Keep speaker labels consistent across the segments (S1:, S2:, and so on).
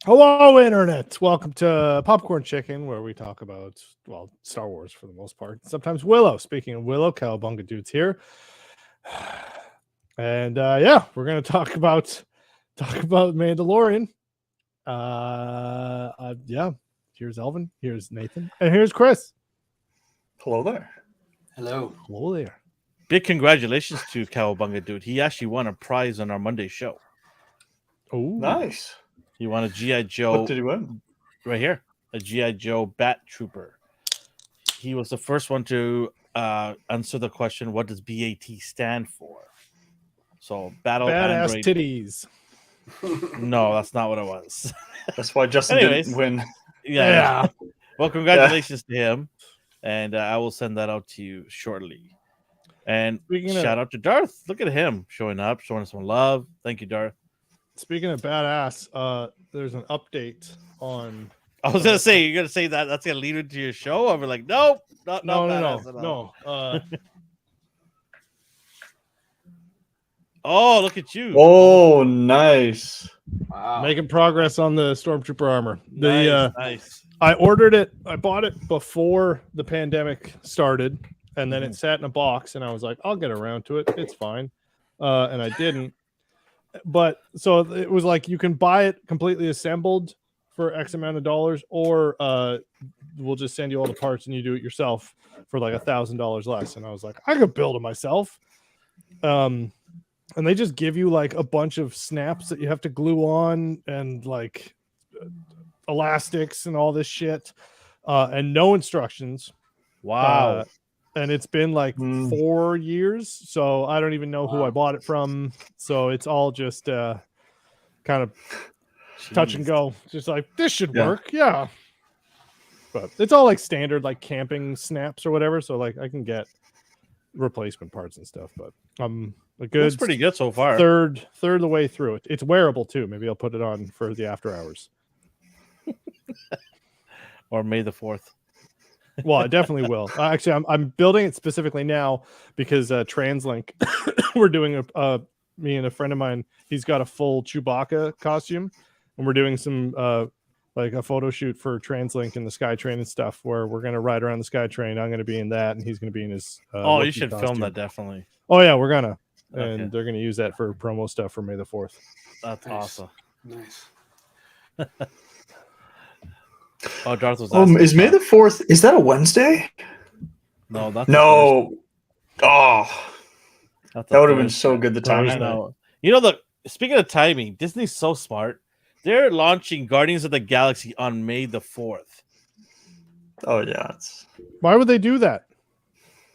S1: Hello, Internet. Welcome to Popcorn Chicken, where we talk about, well, Star Wars for the most part. Sometimes Willow. Speaking of Willow, Cowabunga Dude's here. And yeah, we're going to talk about Mandalorian. Yeah, here's Elvin, here's Nathan, and here's Chris.
S2: Hello there.
S3: Hello.
S1: Hello there.
S4: Big congratulations to Cowabunga Dude. He actually won a prize on our Monday show.
S1: Oh,
S2: Nice.
S4: He won a G.I. Joe.
S2: What did he win?
S4: Right here. A G.I. Joe Bat Trooper. He was the first one to answer the question, what does BAT stand for? So, Battle
S1: Badass
S4: Android.
S1: titties.
S4: No, that's not what it was.
S2: That's why Justin
S4: Anyways.
S2: didn't win.
S4: Yeah. Well, congratulations to him. And I will send that out to you shortly. And shout out to Darth. Look at him showing up, showing us some love. Thank you, Darth.
S1: Speaking of badass, there's an update on.
S4: I was gonna say, you're gonna say that that's gonna lead into your show. I'm like, nope, not badass at all.
S1: No.
S4: Oh, look at you!
S2: Oh, nice.
S3: Wow.
S1: Making progress on the Stormtrooper armor.
S4: Nice.
S1: I ordered it. I bought it before the pandemic started, and then it sat in a box. And I was like, I'll get around to it. It's fine. And I didn't. But so it was like you can buy it completely assembled for X amount of dollars, or we'll just send you all the parts and you do it yourself for like $1,000 less. And I was like, I could build it myself. And they just give you like a bunch of snaps that you have to glue on and like elastics and all this shit, and no instructions.
S4: Wow.
S1: And it's been like 4 years, so I don't even know who I bought it from. So it's all just kind of touch and go. Just like, this should work. Yeah. But it's all like standard, like camping snaps or whatever. So like I can get replacement parts and stuff. But I'm a good.
S4: That's pretty good so far.
S1: Third of the way through it. It's wearable too. Maybe I'll put it on for the after hours.
S4: Or May the 4th.
S1: Well, I definitely will. Actually, I'm building it specifically now because TransLink, we're doing me and a friend of mine, he's got a full Chewbacca costume, and we're doing some like a photo shoot for TransLink and the SkyTrain and stuff, where we're going to ride around the SkyTrain. I'm going to be in that, and he's going to be in his
S4: Oh, you
S1: Wookiee
S4: should film
S1: costume.
S4: that, definitely.
S1: Oh, yeah, we're going to.
S4: Okay.
S1: And they're going to use that for promo stuff for May the 4th.
S4: That's
S3: Nice.
S4: awesome.
S3: Nice.
S4: Oh, Darth was asking
S2: Is May the 4th, is that a Wednesday?
S4: No, that's
S2: No. Oh,
S4: That's
S2: that would have been so good. The timing.
S4: I know. You know, speaking of timing, Disney's so smart. They're launching Guardians of the Galaxy on May the 4th.
S2: Oh, yeah.
S1: Why would they do that?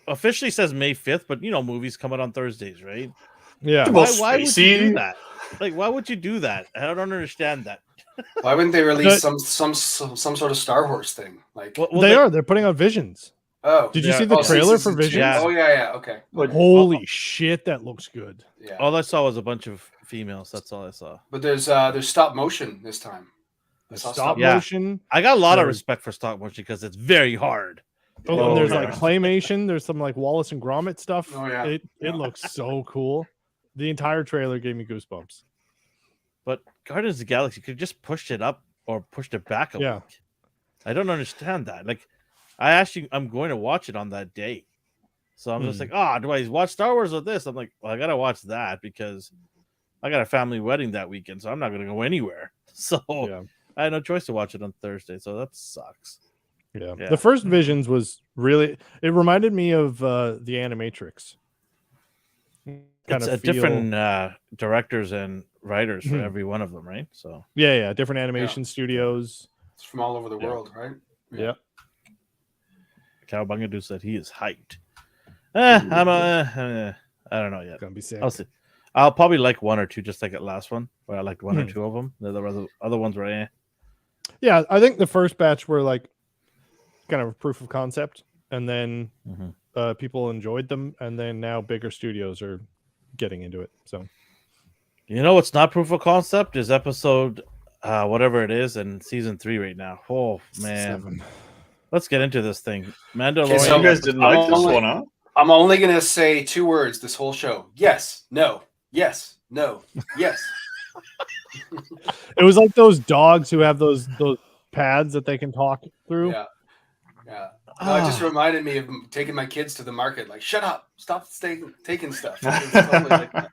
S4: Officially says May 5th, but you know, movies come out on Thursdays, right?
S1: Yeah.
S2: Well,
S4: Why would you do
S2: spacey.
S4: that? Like, why would you do that? I don't understand that.
S3: Why wouldn't they release some sort of Star Wars thing? Like,
S4: Well,
S1: They're putting out Visions.
S3: oh,
S1: Did you
S4: Yeah.
S1: see the
S3: Oh,
S1: trailer
S3: season
S1: for
S3: two.
S1: Visions?
S4: Yeah.
S3: Oh yeah, okay.
S2: What-
S1: Holy shit, that looks good.
S3: Yeah,
S4: all I saw was a bunch of females. That's all I saw.
S3: but there's stop motion this time. I saw
S1: Stop
S4: Yeah.
S1: motion.
S4: I got a lot of
S1: Right.
S4: respect for stop motion because it's very hard.
S1: Oh,
S2: Oh,
S1: and there's
S2: yeah.
S1: like claymation. There's some like Wallace and Gromit stuff.
S3: Oh, yeah.
S1: It looks so cool. The entire trailer gave me goosebumps.
S4: But Guardians of the Galaxy could just pushed it up or pushed it back a
S1: Yeah.
S4: week. I don't understand that. Like, I'm going to watch it on that day. So I'm just like, do I watch Star Wars or this? I'm like, well, I gotta watch that because I got a family wedding that weekend, so I'm not gonna go anywhere. So
S1: Yeah.
S4: I had no choice to watch it on Thursday. So that sucks.
S1: Yeah.
S4: Yeah.
S1: The first Visions was really, it reminded me of the Animatrix.
S4: It's a different directors and writers for
S1: Mhm.
S4: every one of them, right? So
S1: Yeah. Different animation studios.
S3: It's from all over the
S4: Yeah.
S3: world, right?
S1: Yeah.
S4: Cowabunga Dude said he is hyped. I don't know yet.
S1: Gonna be sick.
S4: I'll see. I'll probably like one or two, just like that last one, where I liked one or
S1: Mhm.
S4: two of them. The other ones were
S1: Yeah, I think the first batch were like kind of a proof of concept, and then people enjoyed them, and then now bigger studios are getting into it. So
S4: You know what's not proof of concept is episode whatever it is in season 3 right now. Oh man.
S1: 7.
S4: Let's get into this thing.
S3: Okay,
S4: Mandalorian.
S3: so
S2: You guys didn't like this one, huh?
S3: I'm only gonna say 2 words this whole show. Yes, no, yes, no, yes.
S1: It was like those dogs who have those pads that they can talk through.
S3: Yeah. Yeah. No, it just reminded me of taking my kids to the market. Like, shut up, stop taking stuff. It was totally like that.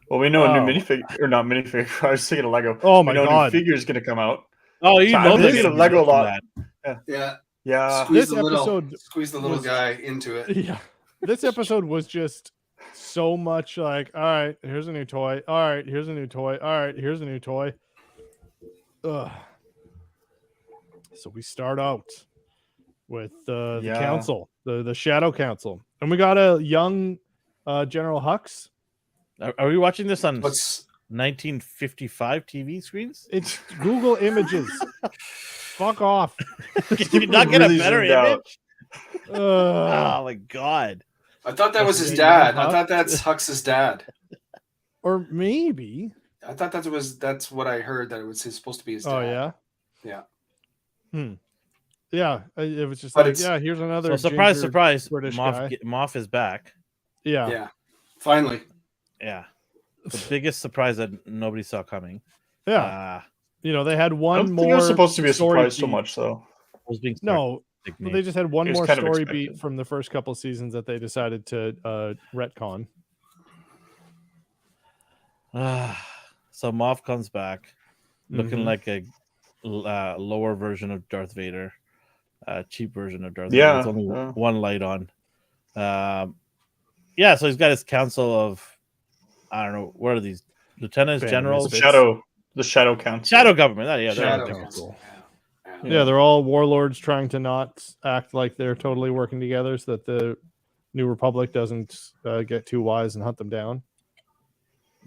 S2: Well, we know a new
S1: Oh.
S2: minifigure, or not minifigure. I was thinking of Lego.
S1: Oh my
S2: we know a
S1: God.
S2: new figure is going to come out.
S4: Oh, you
S2: So
S4: know
S2: I'm
S4: they're
S2: thinking
S4: gonna
S2: of
S4: be
S2: Lego a
S4: making
S2: lot.
S4: that.
S3: Yeah.
S2: Yeah.
S3: Squeeze
S1: This
S3: the little,
S1: episode
S3: squeeze the little
S1: was-
S3: guy into it.
S1: Yeah. This episode was just so much like, all right, here's a new toy. All right, here's a new toy. All right, here's a new toy. Ugh. So we start out with the
S2: Yeah.
S1: council, the Shadow Council, and we got a young General Hux.
S4: Are we watching this on
S3: What's
S4: 1955 TV screens?
S1: It's Google Images. Fuck off.
S4: Can you not get
S2: Really
S4: a better
S2: zoomed out.
S4: image?
S1: Ugh.
S4: Oh my god!
S3: I thought that was his
S1: Okay,
S3: dad.
S1: young
S3: I thought that's Hux's dad.
S1: Or maybe.
S3: I thought that's what I heard, that it was supposed to be his dad.
S1: Oh yeah.
S3: Yeah.
S1: Yeah. It was just
S3: But
S1: like,
S3: it's-
S1: yeah, here's another.
S4: So surprise,
S1: ginger
S4: surprise!
S1: British guy.
S4: Moff is back.
S1: Yeah.
S3: Yeah. Finally.
S4: Yeah, the biggest surprise that nobody saw coming.
S1: Yeah. You know, they had
S2: I
S1: one
S2: don't think
S1: more.
S2: it was supposed to be a
S1: story
S2: surprise so
S1: beat.
S2: much, though.
S4: Was being
S1: No, but they just had one
S2: It was
S1: more
S2: kind of
S1: story
S2: expected.
S1: beat from the first couple seasons that they decided to retcon.
S4: So Moff comes back, looking
S1: Mhm.
S4: like a lower version of Darth Vader, cheap version of Darth
S2: Yeah,
S4: Vader. With only
S2: yeah.
S4: one light on. Yeah, so he's got his council of, I don't know, what are these lieutenants,
S1: Band
S4: generals,
S1: misfits.
S2: The Shadow Council.
S4: shadow government? Yeah, they're
S3: Shadow
S4: all
S3: Council. Yeah.
S1: Yeah, they're all warlords trying to not act like they're totally working together so that the New Republic doesn't get too wise and hunt them down.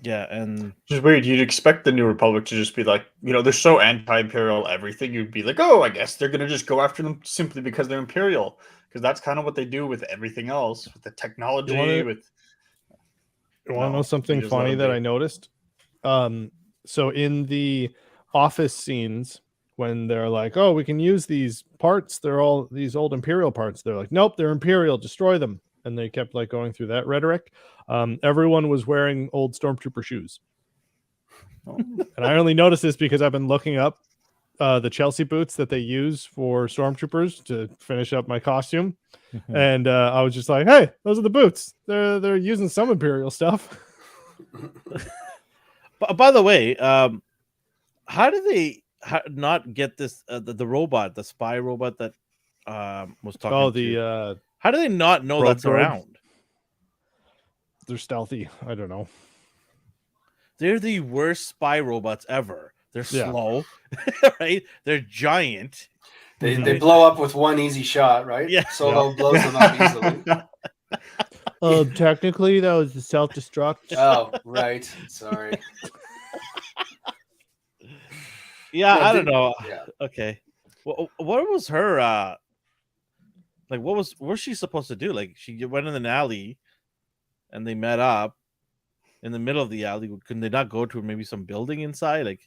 S4: Yeah, and
S2: Which is weird. You'd expect the New Republic to just be like, they're so anti-imperial everything. You'd be like, oh, I guess they're gonna just go after them simply because they're imperial, because that's kind of what they do with everything else, with the technology.
S1: You
S2: with
S1: want to
S2: No,
S1: know something
S2: you just let
S1: funny
S2: them
S1: that
S2: be.
S1: I noticed? So in the office scenes, when they're like, "Oh, we can use these parts. They're all these old Imperial parts." They're like, "Nope, they're Imperial. Destroy them." And they kept like going through that rhetoric. Everyone was wearing old Stormtrooper shoes,
S2: Oh.
S1: and I only noticed this because I've been looking up the Chelsea boots that they use for Stormtroopers to finish up my costume. And I was just like, "Hey, those are the boots. They're using some Imperial stuff."
S4: by the way, how did they not get this the robot, the spy robot that was talking?
S1: Oh,
S4: to, how do they not know
S1: rogue
S4: that's
S1: droid?
S4: around?
S1: They're stealthy. I don't know.
S4: They're the worst spy robots ever. They're
S1: Yeah.
S4: slow, right? They're giant.
S3: They blow up with one easy shot, right?
S4: Yeah.
S3: Solo blows them up easily.
S1: Technically, that was the self-destruct.
S3: Oh, right. Sorry.
S4: Yeah,
S3: Yeah,
S4: I don't know.
S3: Yeah.
S4: Okay, what was her like? What was she supposed to do? Like, she went in an alley, and they met up in the middle of the alley. Couldn't they not go to maybe some building inside? Like,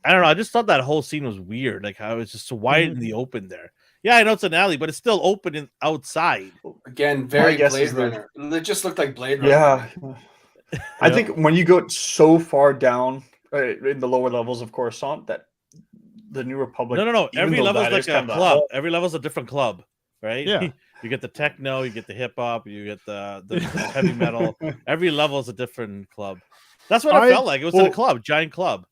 S4: I don't know. I just thought that whole scene was weird. Like, how it's just so wide in the open there. Yeah, I know it's an alley, but it's still open outside.
S3: Again, very
S2: guess
S3: Blade
S2: is the-
S3: Runner. It just looked like Blade Runner.
S2: Yeah. I think when you go so far down in the lower levels of Coruscant, that the New Republic.
S4: No.
S2: even
S4: Every
S2: though
S4: level's
S2: that
S4: like
S2: is
S4: a
S2: kind of
S4: club. Every level's a different club, right?
S1: Yeah.
S4: You get the techno, you get the hip hop, you get the heavy metal. Every level is a different club. That's what it felt like. It was in a club, giant club.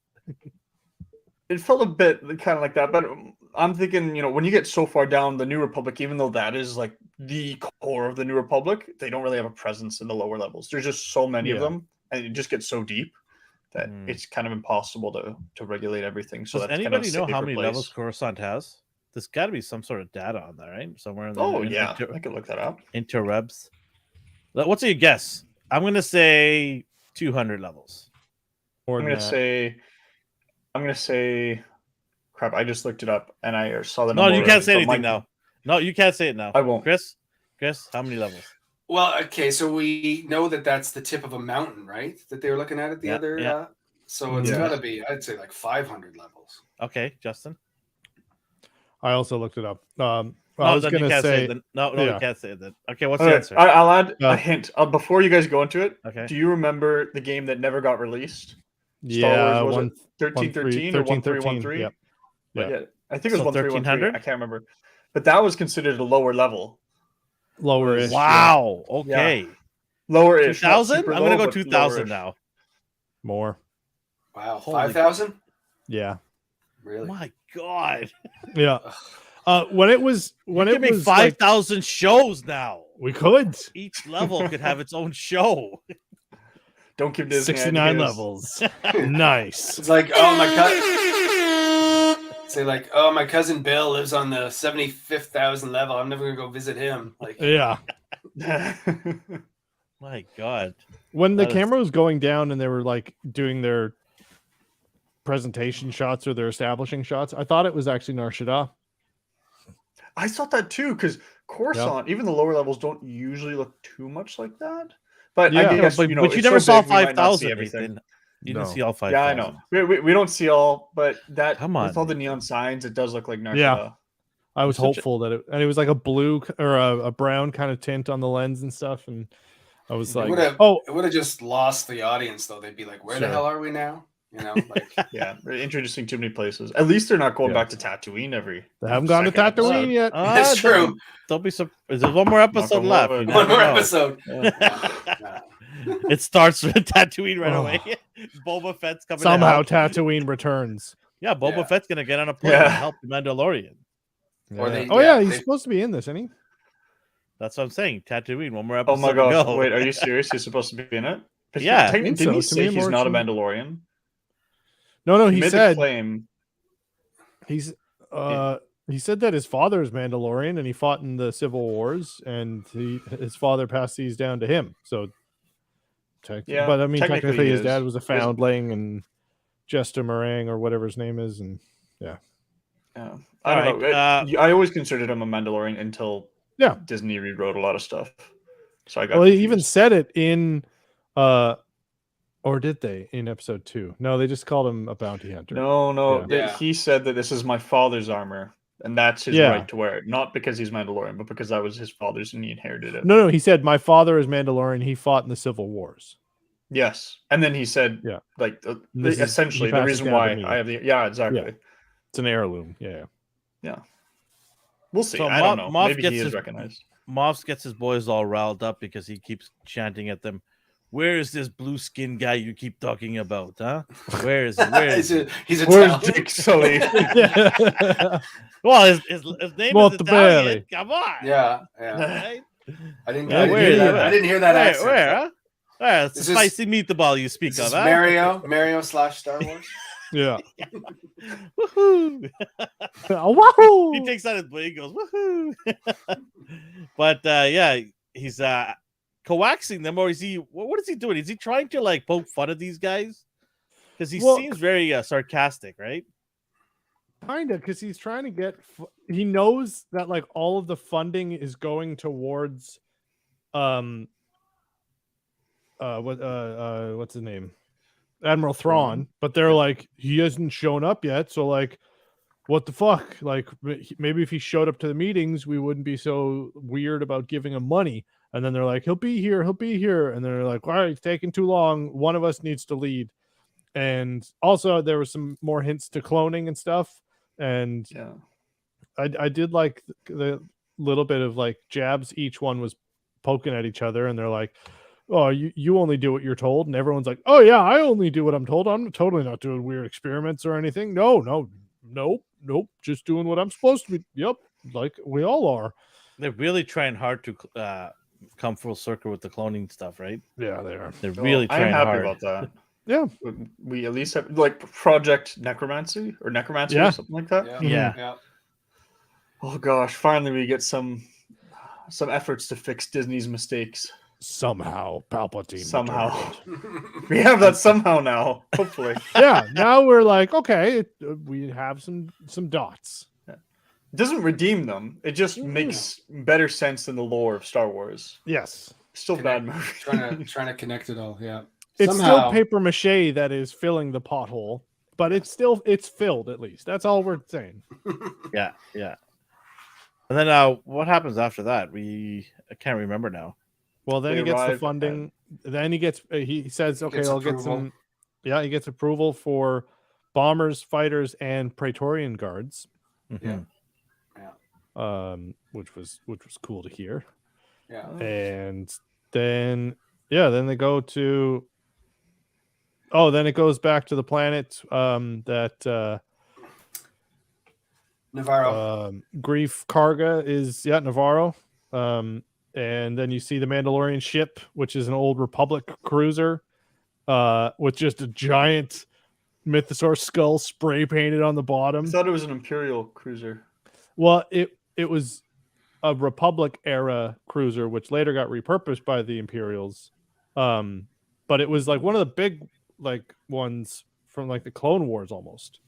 S2: It felt a bit kind of like that, but I'm thinking, when you get so far down, the New Republic, even though that is like the core of the New Republic, they don't really have a presence in the lower levels. There's just so many of
S1: Yeah.
S2: them, and it just gets so deep that it's kind of impossible to regulate everything. So
S4: Does
S2: that's
S4: anybody
S2: kind of
S4: know how many levels Coruscant has? There's got to be some sort of data on there, right? Somewhere in there.
S2: Oh yeah, I could look that up.
S4: Interwebs. What's your guess? I'm gonna say 200 levels.
S1: Or
S2: I'm gonna say, crap. I just looked it up and I saw the
S4: No,
S2: number.
S4: you can't say
S2: but
S4: anything now. No, you can't say it now.
S2: I won't.
S4: Chris, how many levels?
S3: Well, okay, so we know that that's the tip of a mountain, right? That they were looking at the other.
S4: Yeah.
S3: So it's
S2: Yeah.
S3: got to be, I'd say, like 500 levels.
S4: Okay, Justin.
S1: I also looked it up. I
S4: No,
S1: was
S4: then you
S1: gonna
S4: can't say
S1: say,
S4: that. No,
S1: yeah.
S4: you can't say that. Okay, what's
S2: All
S4: the
S2: right,
S4: answer?
S2: I'll add
S1: Uh,
S2: a hint before you guys go into it.
S4: Okay.
S2: Do you remember the game that never got released?
S1: yeah,
S2: Star Wars, was
S1: one,
S2: it 1313 or
S1: 1313.
S2: 1313?
S1: Yep.
S2: But
S1: Yeah.
S2: yeah, I think it was
S4: So
S2: 1313.
S4: 1300?
S2: I can't remember. But that was considered a lower level.
S1: Lower-ish.
S4: Wow. Okay.
S2: Lower-ish. not
S4: 2000?
S2: super
S4: I'm gonna
S2: low,
S4: go
S2: but
S4: 2000
S2: lower-ish.
S4: now.
S1: More.
S3: Wow,
S4: Holy-
S3: 5,000?
S1: Yeah.
S3: Really?
S4: My God.
S1: Yeah. When it was
S4: You
S1: when
S4: can
S1: it
S4: make
S1: was like
S4: 5,000 shows now.
S1: we could
S4: Each level could have its own show.
S2: Don't give Disney
S1: 69
S2: ideas.
S1: levels. Nice.
S3: It's like, oh my cousin. Say like, oh my cousin Bill lives on the 75,000 level. I'm never gonna go visit him. Like,
S1: Yeah.
S4: My God.
S1: When the
S4: That is-
S1: camera was going down and they were like doing their presentation shots or their establishing shots, I thought it was actually Nar Shaddaa.
S2: I thought that too, because Coruscant, even the lower levels don't usually look too much like that. But
S1: Yeah.
S2: I
S1: No,
S2: guess
S4: but,
S2: you know,
S4: but you
S2: it's
S4: never
S2: so
S4: saw
S2: big, we might not see
S4: 5,000.
S2: everything.
S4: Nathan. You
S1: No.
S4: didn't see all 5,000.
S2: Yeah, I know. We don't see all, but that
S4: Come
S2: with
S4: on,
S2: all the
S4: Nathan.
S2: neon signs, it does look like Nar
S1: Yeah.
S2: Shaddaa.
S1: I was
S4: You're such a-
S1: hopeful that it was like a blue or a brown kind of tint on the lens and stuff, and I was
S3: it
S1: like,
S3: would have
S1: oh,
S3: it would have just lost the audience though. They'd be like, where the
S1: Sure.
S3: hell are we now? You know, like
S2: Yeah, they're introducing too many places. At least they're not going
S1: Yeah.
S2: back to Tatooine every.
S1: they haven't gone to
S2: second episode.
S1: Tatooine yet.
S3: That's true.
S4: Don't be surprised. There's one more episode
S2: on
S4: left.
S2: wood.
S4: You
S3: One
S4: never
S3: more
S4: know.
S3: episode.
S2: Yeah.
S4: It starts with Tatooine right
S1: Oh.
S4: away. Boba Fett's coming. to
S1: Somehow
S4: help.
S1: Tatooine returns.
S4: Yeah, Boba
S3: Yeah.
S4: Fett's gonna get on a plane
S2: Yeah.
S4: and help the Mandalorian.
S3: Or
S1: Yeah.
S3: they-
S1: Oh yeah,
S3: yeah,
S1: he's
S3: they-
S1: supposed to be in this, isn't he?
S4: That's what I'm saying. Tatooine. One more
S2: Oh
S4: episode.
S2: my
S4: to
S2: gosh!
S4: go.
S2: Wait, are you serious? He's supposed to be in it? 'Cause
S4: Yeah, I
S1: think
S2: didn't he
S1: so.
S2: say
S1: Tamir
S2: he's not a
S1: Morrison.
S2: Mandalorian?
S1: No,
S2: He
S1: he
S2: made
S1: said
S2: the claim.
S1: he's he said that his father is Mandalorian and he fought in the Civil Wars and his father passed these down to him. So
S2: Yeah,
S1: but I mean
S2: technically
S1: technically
S2: he
S1: his
S2: is.
S1: dad was a
S2: He is-
S1: foundling and Jester Meringue or whatever his name is, and
S2: Yeah, I
S4: All
S2: don't know.
S4: right,
S2: I always considered him a Mandalorian until
S1: Yeah.
S2: Disney rewrote a lot of stuff. So I got.
S1: well, he even
S2: confused.
S1: said it in or did they in episode 2? No, they just called him a bounty hunter.
S2: No.
S1: Yeah.
S2: that
S3: Yeah.
S2: He said that this is my father's armor, and that's his
S1: Yeah.
S2: right to wear it. Not because he's Mandalorian, but because that was his father's and he inherited it.
S1: No, he said my father is Mandalorian. He fought in the Civil Wars.
S2: Yes, and then he said,
S1: Yeah.
S2: like
S1: This is-
S2: essentially
S1: he
S2: the
S1: passed it
S2: reason
S1: down to
S2: why
S1: me.
S2: I have the exactly.
S1: It's an heirloom. Yeah.
S2: We'll see.
S4: So
S2: I don't know.
S4: Moff
S2: Maybe
S4: gets
S2: he is
S4: his-
S2: recognized.
S4: Moffs gets his boys all riled up because he keeps chanting at them. Where is this blue skin guy you keep talking about? Huh? Where is he? Where is he?
S3: He's
S2: Where's
S3: Italian.
S2: Dick Sully?
S4: Well, his name is
S1: Montebello.
S4: Italian. Come on.
S3: Yeah.
S4: Right?
S3: I didn't.
S1: Yeah,
S3: I, didn't
S1: where is
S3: hear that.
S1: that?
S3: I didn't hear that
S4: Where?
S3: accent.
S4: Where? Huh? It's
S3: This
S4: the
S3: is-
S4: spicy meatball you speak
S3: This
S4: of.
S3: is
S4: Huh?
S3: Mario / Star Wars.
S1: Yeah.
S4: Woohoo!
S1: Wahoo!
S4: He takes out his blade, he goes woohoo. But yeah, he's coaxing them, or is he? What is he doing? Is he trying to like poke fun at these guys? Because he
S1: Well-
S4: seems very sarcastic, right?
S1: Kind of, because he's trying to get. He knows that like all of the funding is going towards, what's his name, Admiral Thrawn. But they're like, he hasn't shown up yet, so like, what the fuck? Like, maybe if he showed up to the meetings, we wouldn't be so weird about giving him money. And then they're like, he'll be here, and they're like, all right, it's taking too long. One of us needs to lead. And also, there was some more hints to cloning and stuff. And
S2: Yeah.
S1: I did like the little bit of like jabs each one was poking at each other, and they're like, oh, you only do what you're told, and everyone's like, oh yeah, I only do what I'm told. I'm totally not doing weird experiments or anything. Nope, just doing what I'm supposed to be. Yep, like we all are.
S4: They're really trying hard to come full circle with the cloning stuff, right?
S1: Yeah, they are.
S4: They're really
S2: I'm
S4: trying
S2: happy
S4: hard.
S2: about that.
S1: Yeah.
S2: We at least have like Project Necromancy or Necromancer
S1: Yeah.
S2: or something like that.
S3: Yeah.
S4: Yeah.
S3: Yeah.
S2: Oh gosh, finally we get some efforts to fix Disney's mistakes.
S1: Somehow Palpatine
S2: Somehow.
S1: returned.
S2: We have that somehow now, hopefully.
S1: Yeah, now we're like, okay, we have some dots.
S2: It doesn't redeem them. It just makes better sense than the lore of Star Wars.
S1: Yes.
S2: Still bad movie.
S3: trying to connect it all. Yeah.
S1: It's
S3: Somehow-
S1: still paper mache that is filling the pothole, but it's filled at least. That's all we're saying.
S4: Yeah, yeah. And then what happens after that? I can't remember now.
S1: Well, then
S2: They
S1: he gets the
S2: arrive
S1: funding. Then he gets. He says, "Okay,
S3: gets
S1: I'll get
S3: approval.
S1: some." Yeah, he gets approval for bombers, fighters, and Praetorian guards,
S4: Mhm.
S1: which was cool to hear.
S3: Yeah.
S1: And then then they go to. Oh, then it goes back to the planet that
S3: Navarro.
S1: Grief Karga is Navarro. And then you see the Mandalorian ship, which is an old Republic cruiser, with just a giant mythosaur skull spray painted on the
S2: I
S1: bottom.
S2: thought it was an Imperial cruiser.
S1: Well, it was a Republic era cruiser, which later got repurposed by the Imperials. But it was like one of the big ones from like the Clone Wars almost.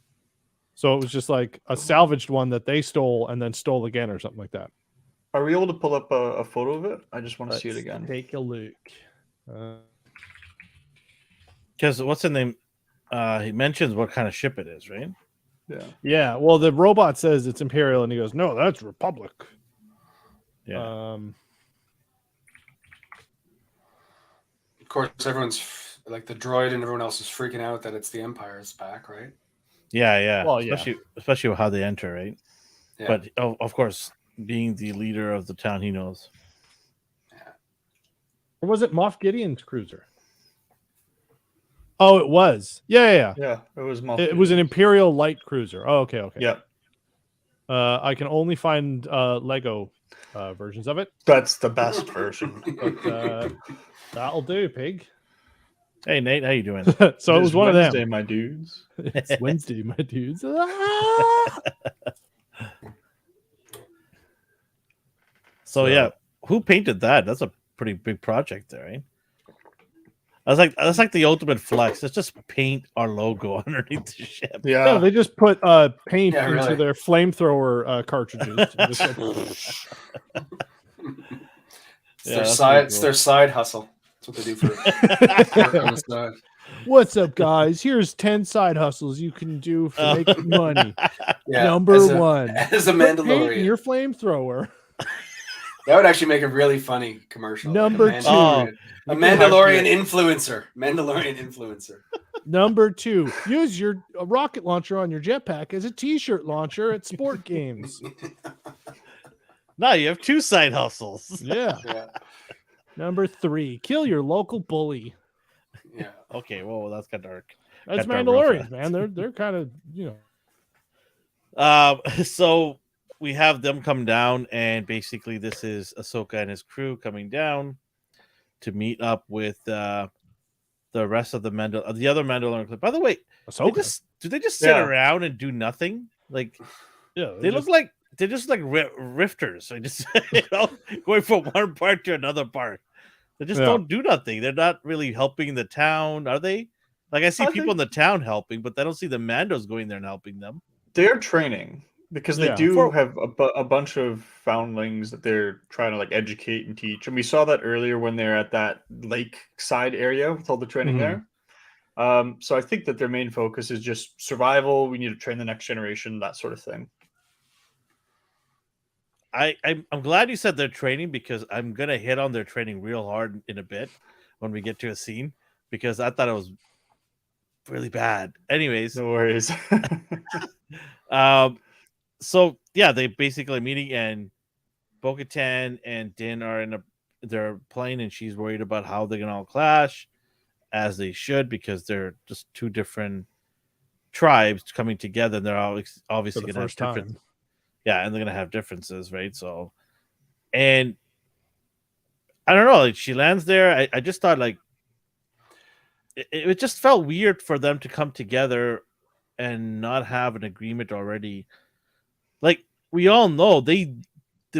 S1: So it was just like a salvaged one that they stole and then stole again or something like that.
S2: Are we able to pull up a photo of it? I just want to see it
S1: Let's
S2: again.
S1: Take a look.
S4: Because what's the name? He mentions what kind of ship it is, right?
S2: Yeah.
S1: Yeah. Well, the robot says it's Imperial, and he goes, "No, that's Republic."
S4: Yeah.
S3: Of course, everyone's like the droid and everyone else is freaking out that it's the Empire's back, right?
S4: Yeah.
S1: Well, yeah.
S4: Especially how they enter, right?
S3: Yeah.
S4: But of course, being the leader of the town, he knows.
S1: Or was it Moff Gideon's cruiser? Oh, it was. Yeah.
S2: Yeah, it was
S1: It was an Imperial light cruiser. Oh, okay.
S2: Yeah,
S1: I can only find Lego versions of it.
S2: that's the best version.
S1: But that'll do, pig.
S4: Hey Nate, how you doing?
S1: So it was one
S2: Wednesday,
S1: of them.
S2: my dudes.
S1: It's Wednesday, my dudes.
S4: So yeah, who painted that? That's a pretty big project there, right? That's like the ultimate flex. Let's just paint our logo underneath the ship.
S2: Yeah,
S1: No, they just put paint
S3: Yeah,
S1: into
S3: really.
S1: their flamethrower cartridges. And just like,
S3: It's
S4: Yeah,
S3: their
S4: that's
S3: side.
S4: pretty
S3: It's
S4: cool.
S3: their side hustle. That's what they do for work on the side.
S1: What's up, guys? Here's 10 side hustles you can do for making money.
S3: Yeah,
S1: Number
S3: as a,
S1: one,
S3: as a
S1: put paint in
S3: Mandalorian.
S1: your flamethrower.
S3: That would actually make a really funny commercial.
S1: Number
S3: a
S1: two.
S3: Mandalorian, a
S2: You can
S3: Mandalorian
S2: have
S3: influencer. Mandalorian influencer.
S1: Number two, use your rocket launcher on your jetpack as a t-shirt launcher at sport games.
S4: Now you have two side hustles.
S1: Yeah.
S3: Yeah,
S1: Number three, kill your local bully.
S3: yeah.
S4: Okay, well that's kind of dark.
S1: That's
S4: Got that real
S1: Mandalorians,
S4: fast.
S1: man. They're kind of, you know.
S4: So we have them come down, and basically this is Ahsoka and his crew coming down to meet up with the rest of the other Mandalorian clip. By the way, do they just sit
S2: Yeah.
S4: around and do nothing? Like
S1: Yeah,
S4: they look like they're just like rifters. They just going from one part to another part. They just
S1: Yeah.
S4: don't do nothing. They're not really helping the town, are they? Like I see
S2: I
S4: people in the town helping, but I don't see the Mandos going there and helping them.
S2: they're training because they
S1: Yeah.
S2: do have a bunch of foundlings that they're trying to like educate and teach. And we saw that earlier when they're at that lake side area with all the training
S1: Mhm.
S2: there. So I think that their main focus is just survival. We need to train the next generation, that sort of thing.
S4: I'm glad you said they're training because I'm gonna hit on their training real hard in a bit when we get to a scene because I thought it was really bad. Anyways,
S2: No worries.
S4: so yeah, they basically meeting and Bo-Katan and Din are in their plane and she's worried about how they're gonna all clash, as they should because they're just two different tribes coming together and they're all obviously
S1: For the
S4: gonna have
S1: first
S4: different.
S1: time.
S4: Yeah, and they're gonna have differences, right? So, and I don't know. Like she lands there, I just thought like it just felt weird for them to come together and not have an agreement already. Like we all know the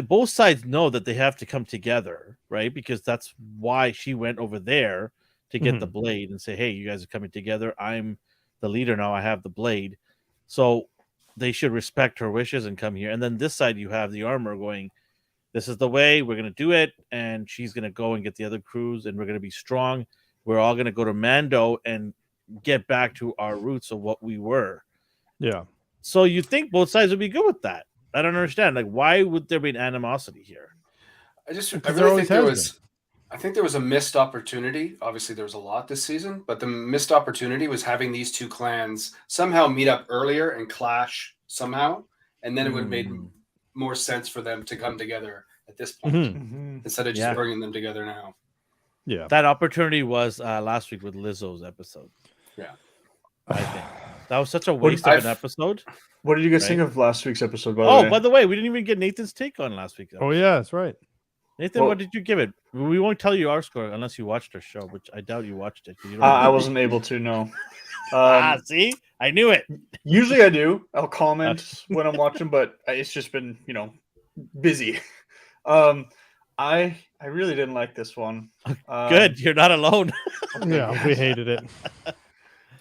S4: both sides know that they have to come together, right? Because that's why she went over there to get the blade and say, "Hey, you guys are coming together. I'm the leader now. I have the blade." So they should respect her wishes and come here. And then this side, you have the armor going, this is the way we're going to do it. And she's going to go and get the other crews and we're going to be strong. We're all going to go to Mando and get back to our roots of what we were.
S1: Yeah.
S4: So you think both sides would be good with that. I don't understand. Like, why would there be an animosity here?
S3: I
S1: Because
S3: really
S1: there
S3: think
S1: always
S3: there
S1: has
S3: was. I think there was a missed opportunity. Obviously, there was a lot this season, but the missed opportunity was having these two clans somehow meet up earlier and clash somehow, and then it would have made more sense for them to come together at this point instead of just bringing them together now.
S1: Yeah,
S4: That opportunity was last week with Lizzo's episode.
S3: Yeah,
S4: I think that was such a waste of an episode.
S2: What did you guys think of last week's episode? By
S4: the way, we didn't even get Nathan's take on last week's episode.
S1: Oh yeah, that's right.
S4: Nathan, what did you give it? We won't tell you our score unless you watched our show, which I doubt you watched it. You don't
S2: I wasn't able to. No.
S4: See, I knew it.
S2: Usually I do. I'll comment when I'm watching, but it's just been busy. I really didn't like this one.
S4: Good, you're not alone.
S1: Yeah, we hated it.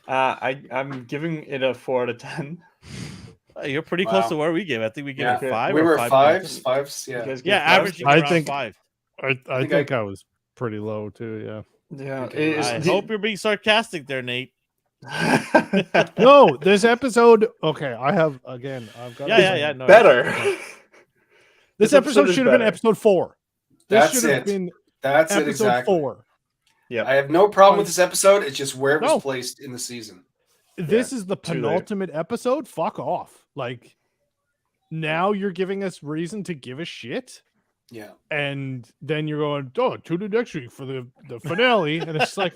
S2: I'm giving it a 4 out of 10.
S4: You're pretty close to where we gave. I think we gave it 5.
S3: We were 5s.
S2: Yeah,
S4: averaging around 5.
S1: I think I was pretty low too.
S2: Yeah.
S4: I hope you're being sarcastic there, Nate.
S1: No, this episode. Okay, I've got.
S4: No,
S2: better.
S1: This episode should have been episode 4. This should have been
S3: episode
S1: exactly 4.
S2: Yeah,
S3: I have no problem with this episode. It's just where it was placed in the season.
S1: This is the penultimate episode. Fuck off. Like, now you're giving us reason to give a shit.
S3: Yeah.
S1: And then you're going, tune in next week for the finale. And it's like,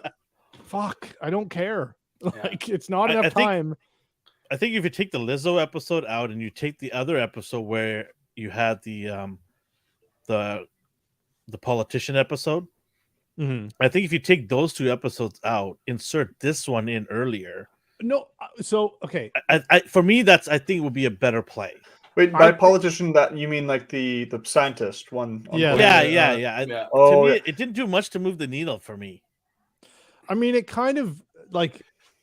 S1: fuck, I don't care. Like, it's not enough time.
S4: I think if you take the Lizzo episode out and you take the other episode where you had the politician episode, I think if you take those 2 episodes out, insert this one in earlier.
S1: No, so okay.
S4: I for me, I think would be a better play.
S2: Wait, by politician, that you mean like the scientist one?
S1: Yeah.
S4: To me, it didn't do much to move the needle for me.
S1: I mean, it kind of like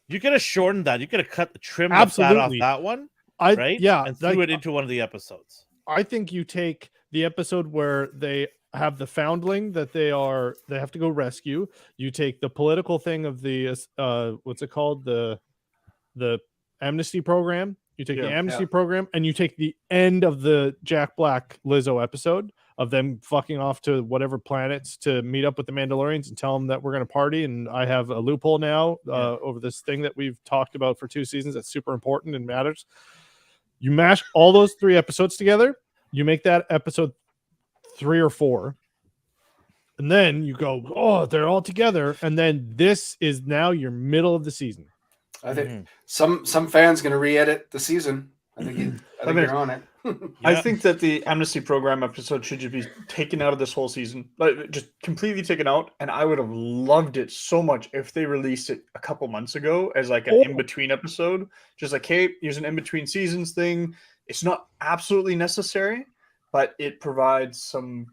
S4: you could have shortened that. You could have trimmed the fat off that one, right?
S1: Yeah,
S4: and threw it into one of the episodes.
S1: I think you take the episode where they have the foundling that they have to go rescue. You take the political thing of the what's it called, the amnesty program. You take the amnesty program, and you take the end of the Jack Black Lizzo episode of them fucking off to whatever planets to meet up with the Mandalorians and tell them that we're going to party. And I have a loophole now over this thing that we've talked about for 2 seasons that's super important and matters. You mash all those 3 episodes together. You make that episode 3 or 4. And then you go, they're all together. And then this is now your middle of the season.
S3: I think some fans going to re-edit the season. I think you're on it.
S2: I think that the amnesty program episode should just be taken out of this whole season, like just completely taken out. And I would have loved it so much if they released it a couple months ago as like an in-between episode, just like, hey, here's an in-between seasons thing. It's not absolutely necessary, but it provides some,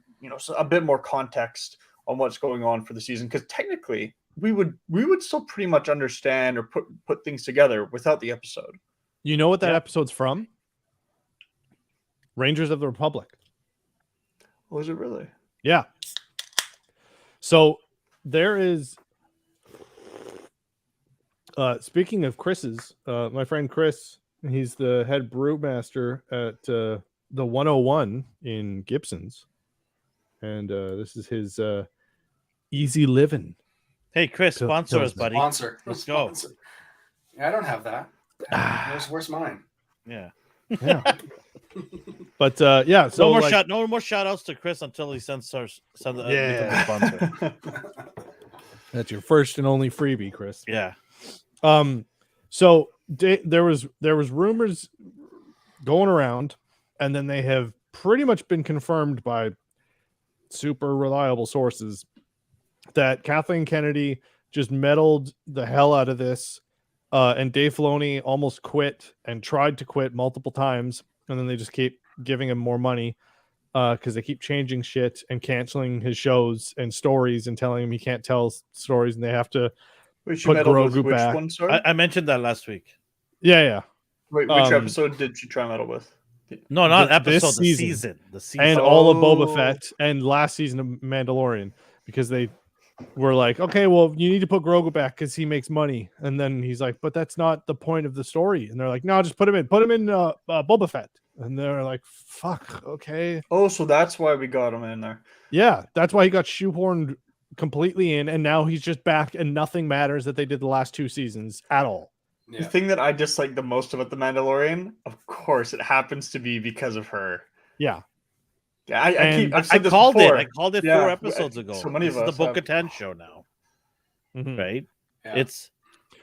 S2: a bit more context on what's going on for the season. Because technically, we would still pretty much understand or put things together without the episode.
S1: You know what that episode's from? Rangers of the Republic.
S2: Oh, is it really?
S1: Yeah. So there is speaking of Chris's, my friend Chris, he's the head brewmaster at the 101 in Gibson's. And this is his Easy Living.
S4: Hey, Chris, sponsor us, buddy.
S3: Sponsor.
S4: Let's go.
S3: Yeah, I don't have that. Where's mine?
S4: Yeah.
S1: But so
S4: no more shout outs to Chris until he sends a sponsor.
S1: That's your first and only freebie, Chris.
S4: Yeah.
S1: So there was rumors going around, and then they have pretty much been confirmed by super reliable sources that Kathleen Kennedy just meddled the hell out of this, and Dave Filoni almost quit and tried to quit multiple times, and then they just keep giving him more money because they keep changing shit and canceling his shows and stories and telling him he can't tell stories, and they have to put Grogu back.
S2: One, sorry?
S4: I mentioned that last week.
S1: Yeah.
S2: Wait, which episode did she try meddle with?
S4: No, not episode.
S1: The
S4: season.
S1: And all of Boba Fett and last season of Mandalorian, because they were like, okay, well, you need to put Grogu back because he makes money. And then he's like, but that's not the point of the story. And they're like, no, just put him in Boba Fett. And they're like, fuck, okay.
S2: Oh, so that's why we got him in there.
S1: Yeah, that's why he got shoehorned completely in, and now he's just back, and nothing matters that they did the last 2 seasons at all.
S2: The
S3: Yeah.
S2: thing that I dislike the most about the Mandalorian, of course, it happens to be because of her.
S1: Yeah.
S2: Yeah,
S1: And
S2: I've
S4: I
S2: said this
S4: called
S2: before.
S4: it. I called it
S2: Yeah,
S4: 4 episodes ago.
S2: so many
S4: this
S2: of
S4: is
S2: us
S4: the
S2: have.
S4: Bo-Katan show now,
S1: Mhm.
S4: right?
S3: Yeah.
S4: It's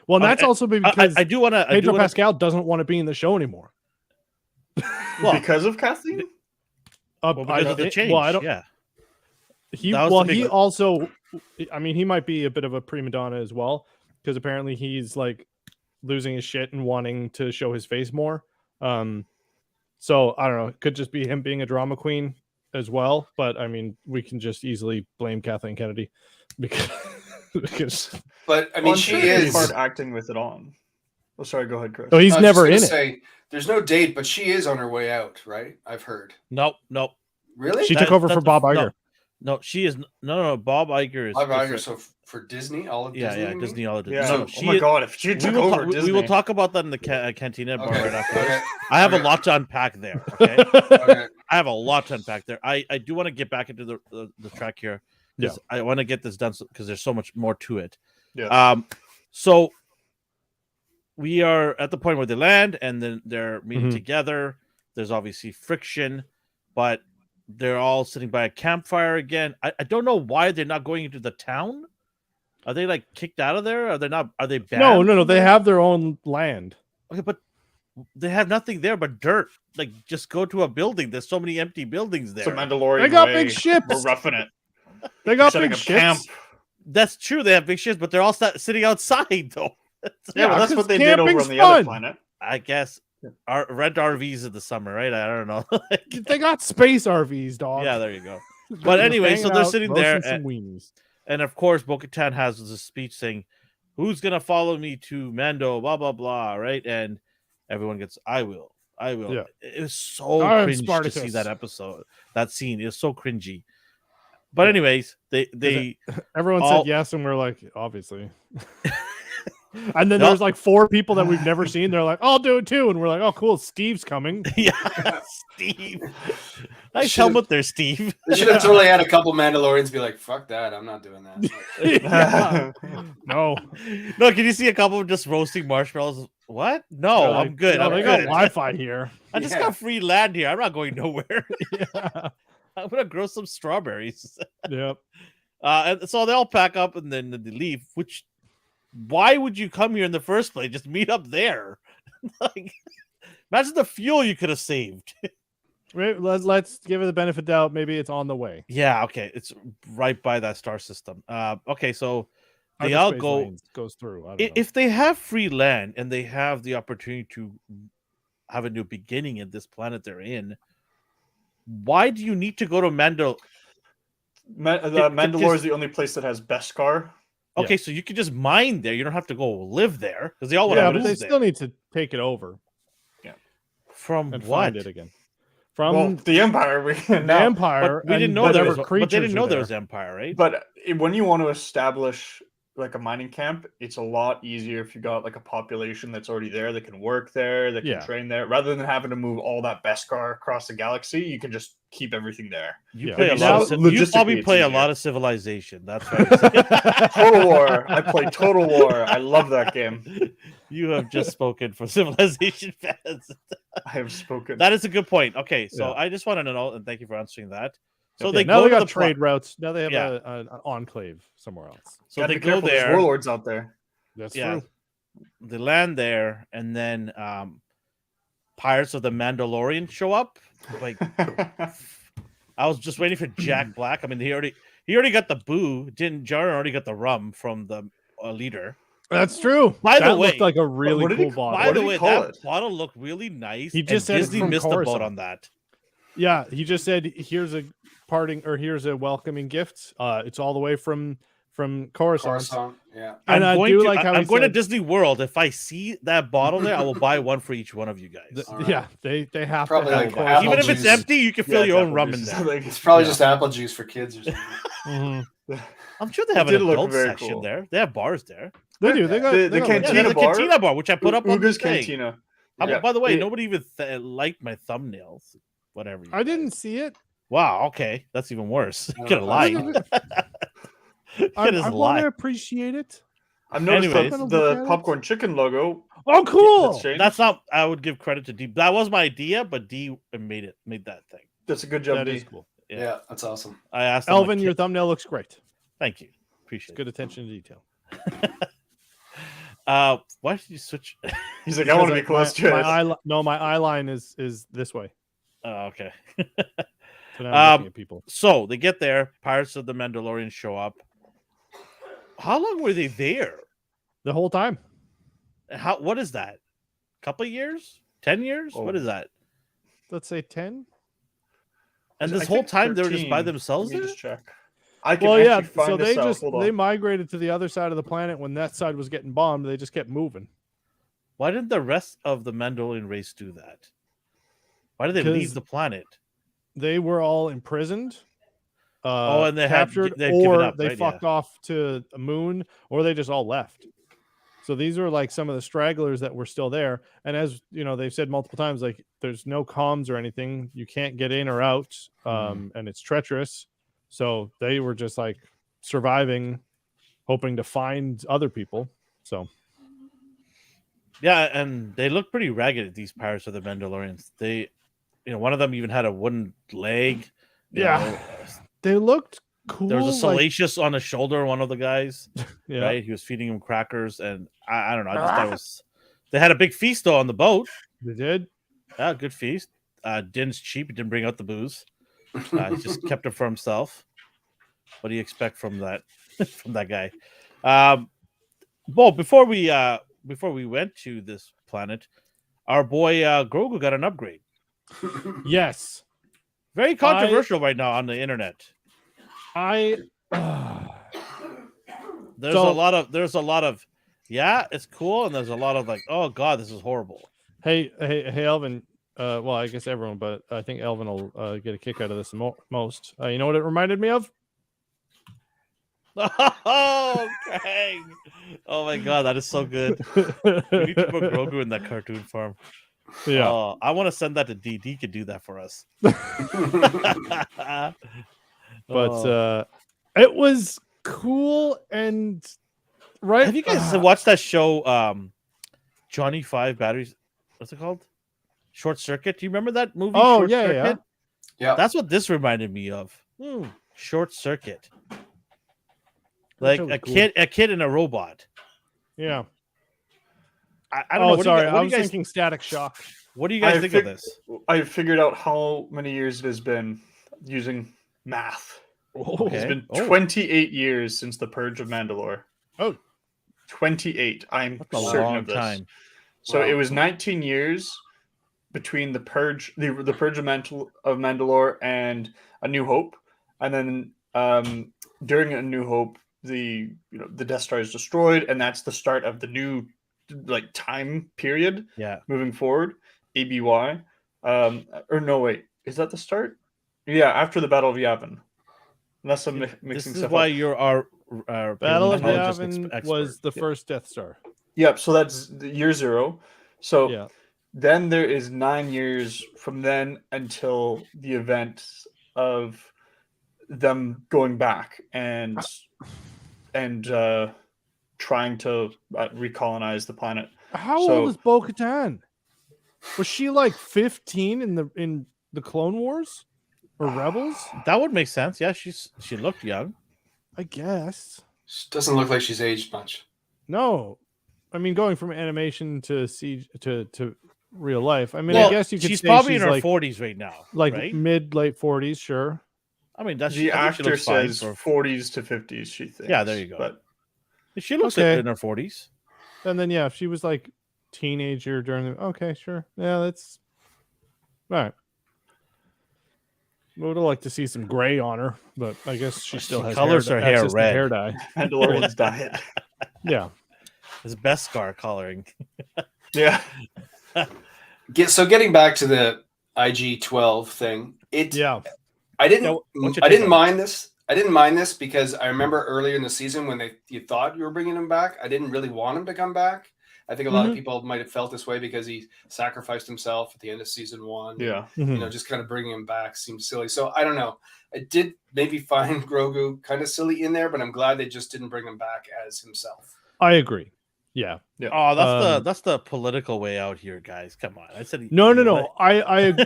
S1: Well, and that's
S4: I-
S1: also because
S4: I do want to.
S1: Pedro Pascal doesn't want to be in the show anymore.
S4: Well,
S2: Because of Kathleen?
S4: because of the change.
S1: Well, I don't.
S4: Yeah.
S1: He
S4: That was
S1: well,
S4: the
S1: he
S4: big-
S1: also. I mean, he might be a bit of a prima donna as well, because apparently he's like losing his shit and wanting to show his face more. So I don't know. It could just be him being a drama queen as well. But I mean, we can just easily blame Kathleen Kennedy because
S3: But I mean,
S2: Well, I'm
S3: she
S2: sure it's
S3: is.
S2: hard acting with it on. Oh, sorry. Go ahead, Chris.
S1: oh, he's
S3: I was
S1: never in
S3: just
S1: it.
S3: gonna say, there's no date, but she is on her way out, right? I've heard.
S4: Nope.
S3: Really?
S1: She took over for Bob Iger.
S4: No, she is no. Bob Iger is.
S3: Bob Iger,
S4: different.
S3: so for Disney, all of
S4: Yeah,
S3: Disney.
S4: yeah,
S3: you mean?
S4: Disney all of Disney.
S2: Yeah.
S4: No,
S2: Oh my god, if she took over Disney,
S4: we will talk about that in the Cantina Bar
S3: Okay.
S4: right after.
S3: Okay.
S4: I have a
S3: Okay.
S4: lot to unpack there. Okay,
S3: Okay.
S4: I have a lot to unpack there. I do want to get back into the track here.
S1: Yeah.
S4: I want to get this done because there's so much more to it.
S2: Yeah.
S4: So we are at the point where they land and then they're meeting
S1: Mhm.
S4: together. There's obviously friction, but they're all sitting by a campfire again. I don't know why they're not going into the town. Are they like kicked out of there? Are they not? Are they banned?
S1: No.
S4: from
S1: They
S4: there?
S1: have their own land.
S4: Okay, but they have nothing there but dirt. Like, just go to a building. There's so many empty buildings there.
S2: It's a Mandalorian.
S1: They got
S2: way.
S1: big ships.
S2: We're roughing it.
S1: They got
S2: Setting
S1: big
S2: up camp.
S1: ships.
S4: That's true. They have big ships, but they're all sitting outside, though.
S2: Yeah, but that's
S1: 'cause
S2: what they did over
S1: camping's
S2: on the other
S1: fun.
S2: planet.
S4: I guess rent RVs in the summer, right? I don't know.
S1: They got space RVs, dog.
S4: Yeah, there you go. But anyway, so
S1: Hanging
S4: they're
S1: out,
S4: sitting there,
S1: roasting some weenies.
S4: and of course, Bo-Katan has this speech saying, "Who's gonna follow me to Mando?" Blah blah blah, right? And everyone gets, "I will, I will."
S1: Yeah.
S4: It was so
S1: I'm
S4: cringe to see
S1: Spartacus.
S4: that episode, that scene. It was so cringy. But anyways, they
S1: Everyone
S4: all-
S1: said yes, and we're like, obviously. And then
S4: No.
S1: there's like 4 people that we've never seen. They're like, I'll do it too. And we're like, oh, cool. Steve's coming.
S4: yeah, Steve. Nice
S3: Should've-
S4: helmet there, Steve.
S3: They should have totally had a couple Mandalorians be like, "Fuck that, I'm not doing that."
S1: Yeah. No.
S4: No, can you see a couple of just roasting marshmallows? What? No,
S1: They're like,
S4: I'm good.
S1: "No,
S4: I'm
S1: they got
S4: good.
S1: Wi-Fi here.
S4: I just
S3: Yeah.
S4: got free land here. I'm not going nowhere.
S1: Yeah.
S4: I'm gonna grow some strawberries.
S1: Yep.
S4: And so they all pack up and then they leave. Which, why would you come here in the first place? Just meet up there. Like, imagine the fuel you could have saved.
S1: Wait, let's give it the benefit of the doubt. Maybe it's on the way.
S4: Yeah, okay, it's right by that star system. Okay, so they
S1: Hyperspace
S4: all go.
S1: lanes goes through. I don't know.
S4: If they have free land and they have the opportunity to have a new beginning in this planet they're in, why do you need to go to Mando?
S2: Mandalore is the only place that has Beskar.
S4: Okay, so you can just mine there. You don't have to go live there because they all want
S1: Yeah,
S4: to
S1: but
S4: move
S1: they
S4: there.
S1: still need to take it over
S4: From
S1: and
S4: what?
S1: find it again. From
S2: Well, the Empire. We
S1: the
S2: now,
S1: Empire.
S4: But we didn't
S1: and
S4: know there
S1: whatever
S4: was. But they
S1: creatures
S4: didn't
S1: are
S4: know there
S1: there.
S4: was Empire, right?
S2: but when you want to establish like a mining camp, it's a lot easier if you got like a population that's already there that can work there, that can
S1: Yeah.
S2: train there, rather than having to move all that Beskar across the galaxy. You can just keep everything there.
S4: You
S1: Yeah.
S4: play a
S2: Now,
S4: lot. You
S2: logistically,
S4: probably
S2: it's
S4: play a
S2: easier.
S4: lot of Civilization. That's right.
S2: Total War. I play Total War. I love that game.
S4: You have just spoken for Civilization fans.
S2: I have spoken.
S4: That is a good point. Okay, so
S1: Yeah.
S4: I just wanted to know, and thank you for answering that. So
S1: Yeah,
S4: they
S1: now
S4: go
S1: they
S4: to
S1: got
S4: the
S1: trade routes. Now they have
S4: Yeah.
S1: an enclave somewhere else.
S4: So
S2: Gotta
S4: they
S2: be
S4: go
S2: careful, there's
S4: there.
S2: warlords out there.
S1: That's
S4: Yeah.
S1: true.
S4: They land there, and then Pirates of the Mandalorian show up. Like, I was just waiting for Jack Black. I mean, he already got the boo. Didn't Jar already got the rum from the leader?
S1: That's true.
S4: By the
S1: that
S4: way-
S1: looked like a really
S2: what did he
S1: cool
S2: call-
S1: bottle.
S4: By
S2: what
S4: the
S2: did he
S4: way,
S2: call
S4: that
S2: it?
S4: bottle looked really nice.
S1: He just
S4: and
S1: said
S4: Disney
S1: from
S4: missed the boat
S1: Coruscant.
S4: on that.
S1: Yeah, he just said, "Here's a parting, or here's a welcoming gift. It's all the way from Coruscant."
S3: Coruscant, yeah.
S1: And I
S4: going
S1: do
S4: to,
S1: like how
S4: I'm
S1: he
S4: going to
S1: said-
S4: Disney World. If I see that bottle there, I will buy one for each one of you guys.
S1: Th-
S3: All right.
S1: Yeah, they have
S3: Probably
S1: to have
S3: like
S1: Coruscant.
S3: apple
S4: Even if it's
S3: juice.
S4: empty, you can fill
S2: Yeah,
S4: your own
S2: apple
S4: rum in
S2: juice.
S4: there.
S3: It's probably
S1: Yeah.
S3: just apple juice for kids or something.
S1: Mhm.
S4: I'm sure they
S2: It
S4: have an
S2: did look
S4: adult
S2: very
S4: section
S2: cool.
S4: there. They have bars there.
S1: They do. They got
S2: The
S1: they got
S2: Cantina
S4: Yeah, there's a
S2: Bar?
S4: Cantina Bar, which I put up on the
S2: Uga's
S4: thing.
S2: Cantina. Yeah.
S4: By the way,
S2: It-
S4: nobody even liked my thumbnails. Whatever.
S1: I didn't see it.
S4: Wow. Okay, that's even worse.
S3: I
S4: Could
S3: don't
S4: have
S3: know if I
S4: lied.
S3: saw
S4: Could
S1: I
S4: have
S1: want to
S4: lied.
S1: appreciate it.
S2: I've noticed
S4: Anyways.
S2: the popcorn chicken logo.
S1: Oh, cool.
S2: That's changed.
S4: That's not. I would give credit to D. That was my idea, but D made that thing.
S2: That's a good job,
S1: That
S2: D.
S1: is cool.
S3: Yeah, that's awesome.
S4: I asked him, like,
S1: Elvin, your thumbnail looks great.
S4: Thank you. Appreciate
S1: Good attention to detail.
S4: it. Why did you switch?
S2: He's like, I want to be
S1: Because
S2: close to
S1: my
S2: it.
S1: my eye line is this way.
S4: Oh, okay.
S1: So now I'm looking
S4: Um,
S1: at people.
S4: So they get there. Pirates of the Mandalorian show up. How long were they there?
S1: The whole time.
S4: What is that? Couple years? 10 years?
S2: Oh.
S4: What is that?
S1: Let's say 10.
S4: And
S2: I
S4: this whole
S2: think
S4: time they were just by
S2: 13.
S4: themselves
S2: Let me
S4: there?
S2: just check. I can
S1: Well,
S2: actually
S1: yeah.
S2: find
S1: So
S2: this
S1: they
S2: out.
S1: just
S2: Hold on.
S1: they migrated to the other side of the planet when that side was getting bombed. They just kept moving.
S4: Why didn't the rest of the Mandalorian race do that? Why did they leave
S1: 'Cause
S4: the planet?
S1: They were all imprisoned.
S4: And they
S1: captured,
S4: they'd given
S1: or
S4: up,
S1: they
S4: right?
S1: fucked off to a moon, or they just all left. So these were like some of the stragglers that were still there. And as you know, they've said multiple times, like there's no comms or anything. You can't get in or out, and it's treacherous. So they were just like surviving, hoping to find other people. So
S4: Yeah, and they look pretty ragged, these Pirates of the Mandalorians. They, one of them even had a wooden leg. you
S1: Yeah.
S4: know.
S1: they looked cool.
S4: There was a
S1: like-
S4: salacious on the shoulder, one of the guys.
S1: yeah.
S4: Right? He was feeding him crackers, and I don't know. I just thought it was. They had a big feast though on the boat.
S1: They did.
S4: Yeah, good feast. Din's cheap. He didn't bring out the booze. He just kept it for himself. What do you expect from that from that guy? Well, before we went to this planet, our boy Grogu got an upgrade.
S1: Yes.
S4: Very controversial right now on the internet.
S1: I
S4: There's
S1: So-
S4: a lot of yeah, it's cool, and there's a lot of like, oh god, this is horrible.
S1: Hey, Elvin. Well, I guess everyone, but I think Elvin will get a kick out of this most. You know what it reminded me of?
S4: Oh, dang. Oh my god, that is so good. We need to put Grogu in that cartoon form.
S1: Yeah.
S4: Oh, I want to send that to D. D could do that for us.
S1: But it was cool and right.
S4: Have you guys watched that show, Johnny Five Batteries? What's it called? Short Circuit. Do you remember that movie?
S1: Oh,
S4: Short
S1: yeah,
S4: Circuit?
S3: Yeah.
S4: That's what this reminded me of. Short Circuit. Like
S1: show was
S4: a
S1: cool.
S4: kid and a robot.
S1: Yeah.
S4: I don't know. What
S1: sorry.
S4: do
S1: I
S4: you
S1: was
S4: guys,
S1: thinking Static Shock.
S4: what do you guys
S2: I
S4: think
S2: fig-
S4: of this?
S2: I figured out how many years it has been using math.
S4: Okay.
S2: It's been
S4: Oh.
S2: 28 years since the Purge of Mandalore.
S1: Oh.
S2: 28. I'm
S4: That's a
S2: certain
S4: long
S2: of this.
S4: time.
S2: So
S3: Wow.
S2: it was 19 years between the Purge, the Purge of Mandalore and A New Hope, and then during A New Hope, the Death Star is destroyed, and that's the start of the new time period
S4: Yeah.
S2: moving forward. ABY, or no, wait, is that the start? Yeah, after the Battle of Yavin. Unless I'm
S4: This
S2: mixing
S4: is
S2: stuff
S4: why
S2: up.
S4: you're our
S1: Battle of
S4: paleontologist
S1: Yavin
S4: expert.
S1: was the first Death Star.
S2: Yep. So that's the year 0. So
S1: Yeah.
S2: then there is 9 years from then until the event of them going back and trying to recolonize the planet.
S1: How
S2: So-
S1: old is Bo-Katan? Was she like 15 in the Clone Wars or Rebels?
S4: That would make sense. Yeah, she looked young.
S1: I guess.
S3: She doesn't look like she's aged much.
S1: No, I mean going from animation to to real life. I mean,
S4: Well,
S1: I guess you could
S4: she's
S1: say
S4: probably
S1: she's
S4: in her
S1: like
S4: 40s right now.
S1: like
S4: right?
S1: mid late 40s. Sure.
S4: I mean, that's
S2: The
S4: I think she
S2: actor
S4: looks fine
S2: says
S4: for-
S2: 40s to 50s, she thinks.
S4: Yeah, there you go.
S2: But
S4: she looks
S1: Okay.
S4: in her 40s.
S1: And then yeah, if she was like teenager during the okay, sure. Yeah, that's all right. Would have liked to see some gray on her, but I guess she still
S4: She
S1: has
S4: colors her hair
S1: access to
S4: red.
S1: hair dye.
S2: Mandalorian's diet.
S1: Yeah.
S4: It's Beskar coloring.
S2: Yeah.
S3: So getting back to the IG-12 thing,
S1: Yeah.
S3: I didn't
S4: Yeah, what's your
S3: I
S4: take
S3: didn't
S4: on it?
S3: mind this. I didn't mind this because I remember earlier in the season when you thought you were bringing him back, I didn't really want him to come back. I think a lot of people might have felt this way because he sacrificed himself at the end of season 1.
S2: Yeah.
S3: Just kind of bringing him back seems silly. So I don't know. I did maybe find Grogu kind of silly in there, but I'm glad they just didn't bring him back as himself.
S1: I agree. Yeah.
S4: Oh, that's the political way out here, guys. Come on. I said
S1: No. I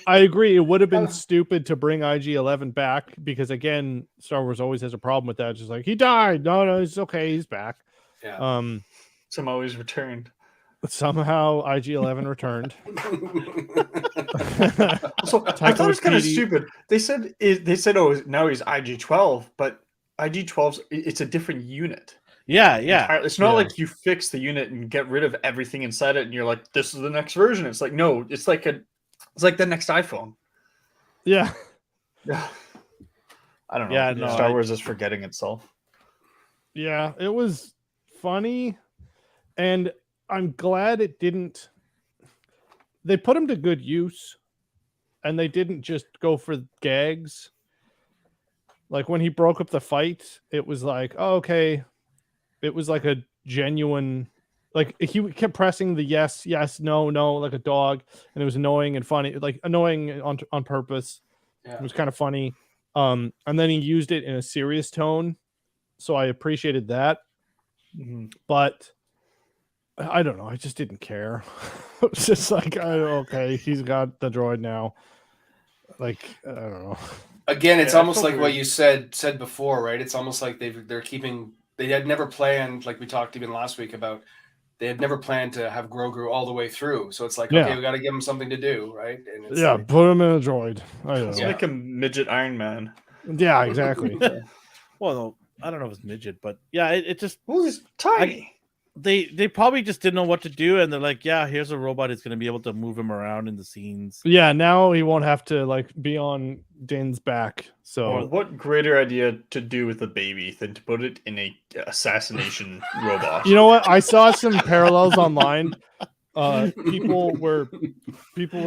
S1: agree. It would have been stupid to bring IG-11 back because again, Star Wars always has a problem with that. Just like he died. No, it's okay. He's back.
S3: Yeah.
S2: Somehow he's returned.
S1: Somehow IG-11 returned.
S2: So I thought it was kind of stupid. They said oh now he's IG-12, but IG-12's it's a different unit.
S4: Yeah.
S2: It's not like you fix the unit and get rid of everything inside it, and you're like, this is the next version. It's like no, it's like the next iPhone.
S1: Yeah.
S2: I don't know.
S4: Yeah, no,
S2: Star Wars is forgetting itself.
S1: Yeah, it was funny, and I'm glad it didn't. They put him to good use, and they didn't just go for gags. Like when he broke up the fight, it was like, oh, okay. It was like a genuine, like he kept pressing the yes, no, like a dog, and it was annoying and funny, like annoying on purpose. Yeah. It was kind of funny. And then he used it in a serious tone, so I appreciated that. But I don't know, I just didn't care. It was just like, okay, he's got the droid now. Like, I don't know.
S3: Again, it's almost like what you said before, right? It's almost like they're keeping. They had never planned, like we talked even last week about, they had never planned to have Grogu all the way through. So it's like, okay, we got to give him something to do, right? And it's like,
S1: put him in a droid.
S2: It's like a midget Iron Man.
S1: Yeah, exactly.
S4: Well, no, I don't know if it's midget, but yeah, it just
S2: he's tiny.
S4: They probably just didn't know what to do, and they're like, yeah, here's a robot. It's going to be able to move him around in the scenes.
S1: Yeah, now he won't have to like be on Din's back. So
S2: what greater idea to do with a baby than to put it in a assassination robot?
S1: You know what? I saw some parallels online. People were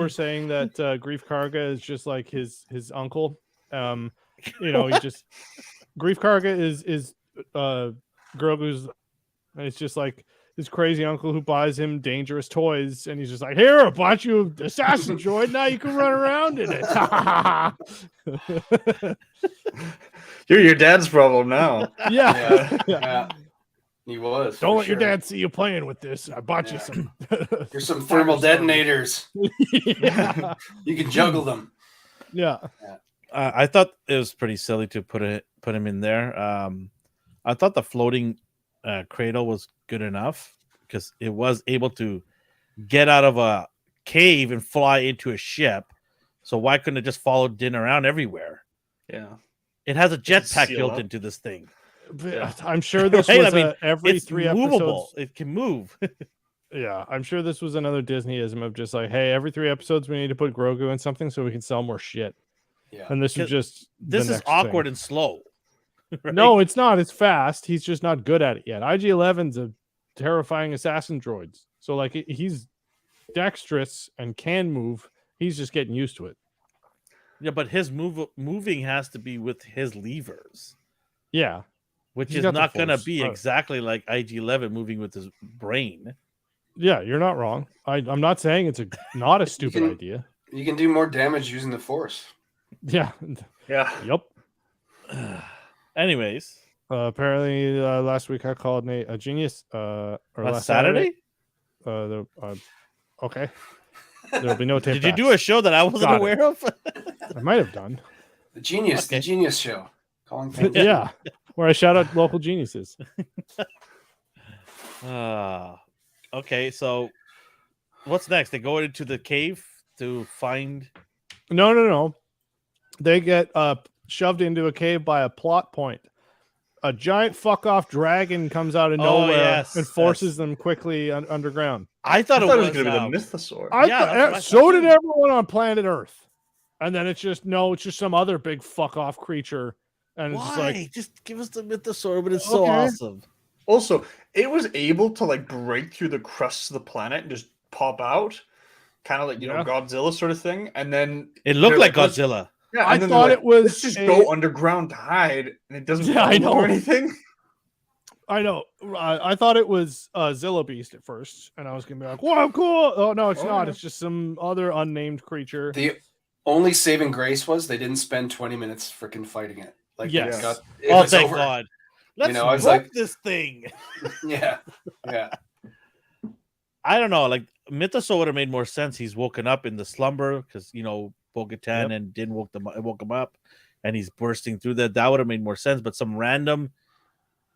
S1: saying that Grief Karga is just like his uncle. He just Grief Karga is Grogu's. And it's just like this crazy uncle who buys him dangerous toys, and he's just like, "Here, I bought you an assassin droid. Now you can run around in it."
S2: You're your dad's problem now.
S1: Yeah.
S3: He was.
S1: Don't let your dad see you playing with this. I bought you some.
S3: Here's some thermal detonators.
S1: Yeah.
S3: You can juggle them.
S1: Yeah.
S4: I thought it was pretty silly to put him in there. I thought the floating cradle was good enough because it was able to get out of a cave and fly into a ship. So why couldn't it just follow Din around everywhere?
S2: Yeah,
S4: it has a jetpack built into this thing.
S1: Yeah. I'm sure this was every 3 episodes.
S4: It can move.
S1: Yeah, I'm sure this was another Disneyism of just like, hey, every 3 episodes we need to put Grogu in something so we can sell more shit. Yeah, and this was just
S4: is awkward and slow. Right?
S1: No, it's not. It's fast. He's just not good at it yet. IG-11's a terrifying assassin droid. So like he's dexterous and can move. He's just getting used to it.
S4: Yeah, but his moving has to be with his levers.
S1: Yeah.
S4: Which is not going to be exactly like IG-11 moving with his brain.
S1: Yeah, you're not wrong. I'm not saying it's not a stupid idea.
S3: You can do more damage using the Force.
S1: Yeah. Yep.
S4: Anyways,
S1: apparently last week I called Nate a genius. Or last
S4: Saturday?
S1: Okay. There'll be no tape.
S4: Did you do a show that I wasn't aware of?
S1: I might have done.
S3: The Genius Show.
S1: Yeah, where I shout out local geniuses.
S4: Okay, so what's next? They go into the cave to find.
S1: No. They get shoved into a cave by a plot point. A giant fuck off dragon comes out of nowhere and forces them quickly underground.
S2: I thought it was going to be the mythosaur.
S1: So did everyone on planet Earth. And then it's just some other big fuck off creature. And it's like,
S4: just give us the mythosaur, but it's so awesome.
S2: Also, it was able to like break through the crust of the planet and just pop out, kind of like Godzilla sort of thing. And then
S4: it looked like Godzilla.
S2: Yeah,
S1: I
S2: and then they're
S1: thought
S2: like,
S1: it was
S2: let's just
S1: a-
S2: go underground to hide, and it doesn't
S1: Yeah, I
S2: fall or
S1: know.
S2: anything.
S1: I know. I thought it was Zilla Beast at first, and I was gonna be like, "Wow, cool!" Oh no, it's
S2: Oh,
S1: not.
S2: yeah.
S1: It's just some other unnamed creature.
S3: The only saving grace was they didn't spend 20 minutes freaking fighting it. Like,
S1: Yes.
S3: they got, it
S4: Oh,
S3: was
S4: thank
S3: over.
S4: God. Let's
S3: know, I was
S4: rope
S3: like-
S4: this thing.
S3: Yeah, yeah.
S4: I don't know. Like Mythosaur would have made more sense. He's woken up in the slumber because Bo-Katan
S1: Yep.
S4: and Din woke him up, and he's bursting through that. That would have made more sense. But some random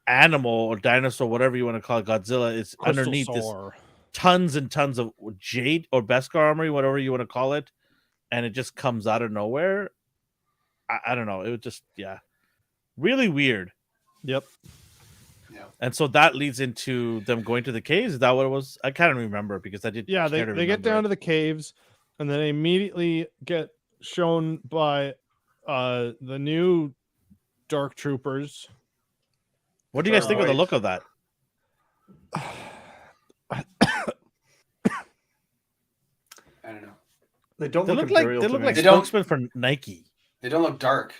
S4: animal or dinosaur, whatever you want to call it, Godzilla, is underneath this
S1: Crystal
S4: tons and tons of jade or Beskar armory, whatever you want to call it, and it just comes out of nowhere. I don't know. It was just really weird.
S1: Yep.
S4: And so that leads into them going to the caves. Is that what it was? I can't remember because I did.
S1: Yeah, they get down to the caves, and then they immediately get shown by the new Dark Troopers.
S4: What do you guys think of the
S2: Right.
S4: look of that?
S3: I don't know.
S2: They don't
S4: They
S2: look
S4: look like
S2: imperial
S4: they
S2: to
S4: look
S2: me.
S4: like
S3: They don't-
S4: spokesmen for Nike.
S3: They don't look dark.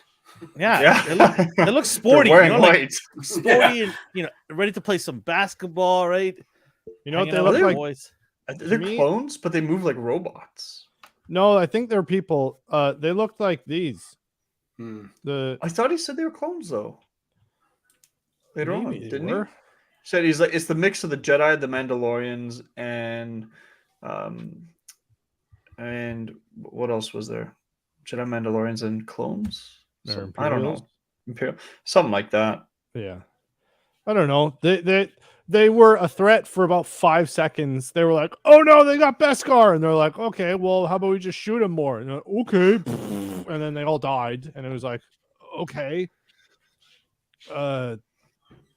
S4: Yeah,
S2: Yeah.
S4: they look sporty.
S2: They're wearing
S4: you know, like
S2: white.
S4: sporty and ready to play some basketball, right?
S1: You know what
S4: Hanging
S1: they
S4: out
S1: look
S4: with the
S1: like?
S4: boys.
S2: They're
S1: me-
S2: clones, but they move like robots.
S1: No, I think they're people. They looked like these.
S3: Hmm.
S1: The
S2: I thought he said they were clones, though. Later on,
S1: maybe they
S2: didn't
S1: were.
S2: he? Said he's like it's the mix of the Jedi, the Mandalorians, and what else was there? Jedi, Mandalorians, and clones.
S1: They're
S2: I don't
S1: Imperials?
S2: know. Imperial, something like that.
S1: Yeah, I don't know. They were a threat for about 5 seconds. They were like, "Oh no, they got Beskar," and they're like, "Okay, well, how about we just shoot him more?" And they're like, okay, and then they all died, and it was like, okay.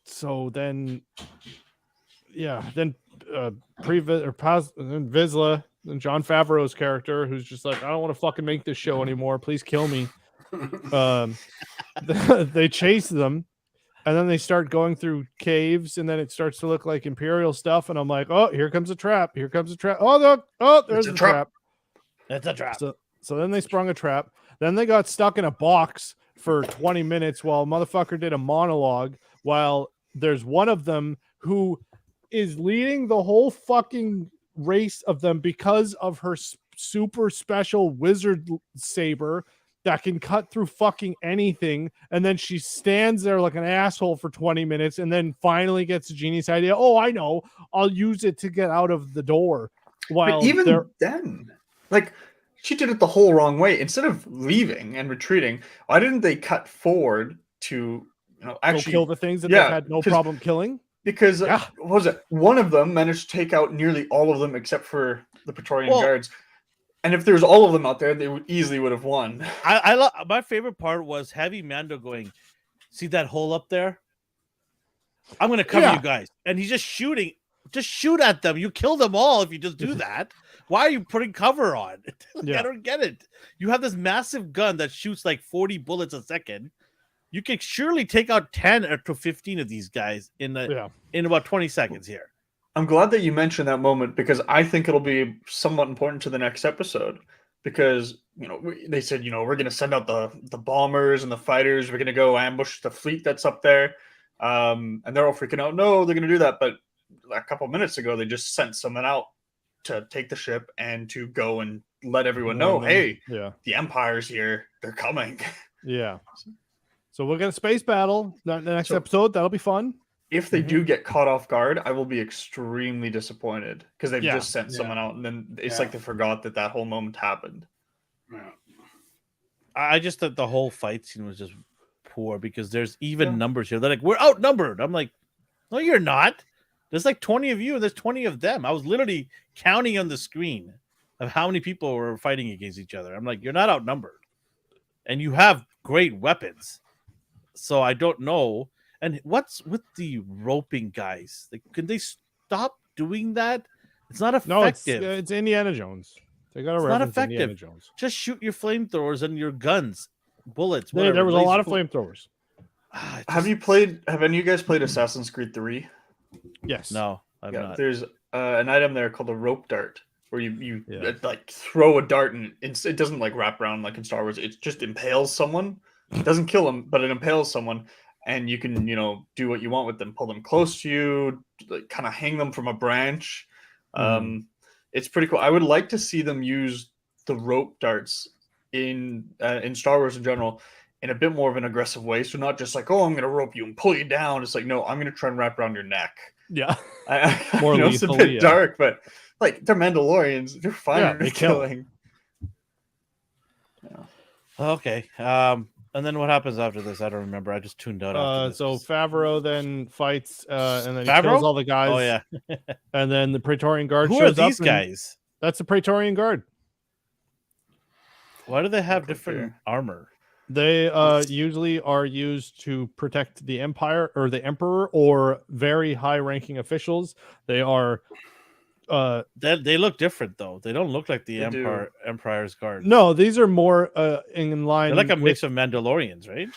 S1: So then, then then Vizsla and John Favreau's character, who's just like, I don't want to fucking make this show anymore. Please kill me. They chase them, and then they start going through caves, and then it starts to look like Imperial stuff. And I'm like, oh, here comes a trap. Here comes a trap. Oh, look. Oh, there's
S2: It's a
S1: the
S2: trap.
S1: trap.
S4: It's a trap.
S1: So then they sprung a trap. Then they got stuck in a box for 20 minutes while a motherfucker did a monologue, while there's one of them who is leading the whole fucking race of them because of her super special wizard saber that can cut through fucking anything. And then she stands there like an asshole for 20 minutes and then finally gets a genius idea. Oh, I know. I'll use it to get out of the door. While
S2: But even
S1: they're
S2: then, like she did it the whole wrong way. Instead of leaving and retreating, why didn't they cut forward to
S1: go
S2: actually
S1: kill the things that
S2: yeah,
S1: they've had no
S2: 'cause-
S1: problem killing?
S2: Because
S1: Yeah.
S2: what was it? One of them managed to take out nearly all of them except for the Praetorian
S4: Well-
S2: guards. And if there's all of them out there, they would have won.
S4: My favorite part was Heavy Mando going, see that hole up there? I'm gonna cover
S1: Yeah.
S4: you guys. And he's just shooting. Just shoot at them. You kill them all if you just do that. Why are you putting cover on?
S1: Yeah.
S4: I don't get it. You have this massive gun that shoots like 40 bullets a second. You can surely take out 10 or to 15 of these guys in about 20 seconds here.
S2: I'm glad that you mentioned that moment because I think it'll be somewhat important to the next episode. Because they said we're going to send out the bombers and the fighters. We're going to go ambush the fleet that's up there, and they're all freaking out. No, they're going to do that. But a couple minutes ago, they just sent someone out to take the ship and to go and let everyone know, hey,
S1: Yeah.
S2: the Empire's here. They're coming.
S1: Yeah. So we're gonna space battle the next
S2: So-
S1: episode. That'll be fun.
S2: If they do get caught off guard, I will be extremely disappointed because they've
S1: Yeah.
S2: just sent someone out, and then it's
S3: Yeah.
S2: like they forgot that whole moment happened.
S3: Yeah.
S4: I just thought the whole fight scene was just poor because there's even
S2: Yeah.
S4: numbers here. They're like, we're outnumbered. I'm like, no, you're not. There's like 20 of you and there's 20 of them. I was literally counting on the screen of how many people were fighting against each other. I'm like, you're not outnumbered. And you have great weapons. So I don't know. And what's with the roping guys? Like, can they stop doing that? It's not
S1: No,
S4: effective.
S1: it's Indiana Jones. They got to
S4: It's not
S1: reference Indiana
S4: effective.
S1: Jones.
S4: Just shoot your flamethrowers and your guns, bullets.
S1: There
S4: Whatever.
S1: was a lot of
S4: laser-
S1: flamethrowers.
S2: Have any of you guys played Assassin's Creed 3?
S1: Yes.
S4: No, I'm
S2: Yeah,
S4: not.
S2: there's an item there called a rope dart. where you
S1: Yeah.
S2: like throw a dart and it doesn't like wrap around like in Star Wars. It just impales someone. It doesn't kill them, but it impales someone, and you can do what you want with them. Pull them close to you, like kind of hang them from a branch. It's pretty cool. I would like to see them use the rope darts in Star Wars in general in a bit more of an aggressive way. So not just like, oh, I'm going to rope you and pull you down. It's like, no, I'm going to try and wrap around your neck.
S1: Yeah.
S2: More it's a bit dark, but like they're Mandalorians. They're fine with killing.
S4: Yeah. Okay. And then what happens after this? I don't remember. I just tuned out after this.
S1: So Favreau then fights, and then he
S4: Favreau?
S1: kills all the guys.
S4: Oh yeah.
S1: And then the Praetorian Guard
S4: Who
S1: shows
S4: are these
S1: up.
S4: guys?
S1: That's the Praetorian Guard.
S4: Why do they have different armor?
S1: They usually are used to protect the Empire or the Emperor or very high-ranking officials. They are.
S4: They look different though. They don't look like the Empire's Guard.
S1: No, these are more in line.
S4: They're like a mix of Mandalorians, right?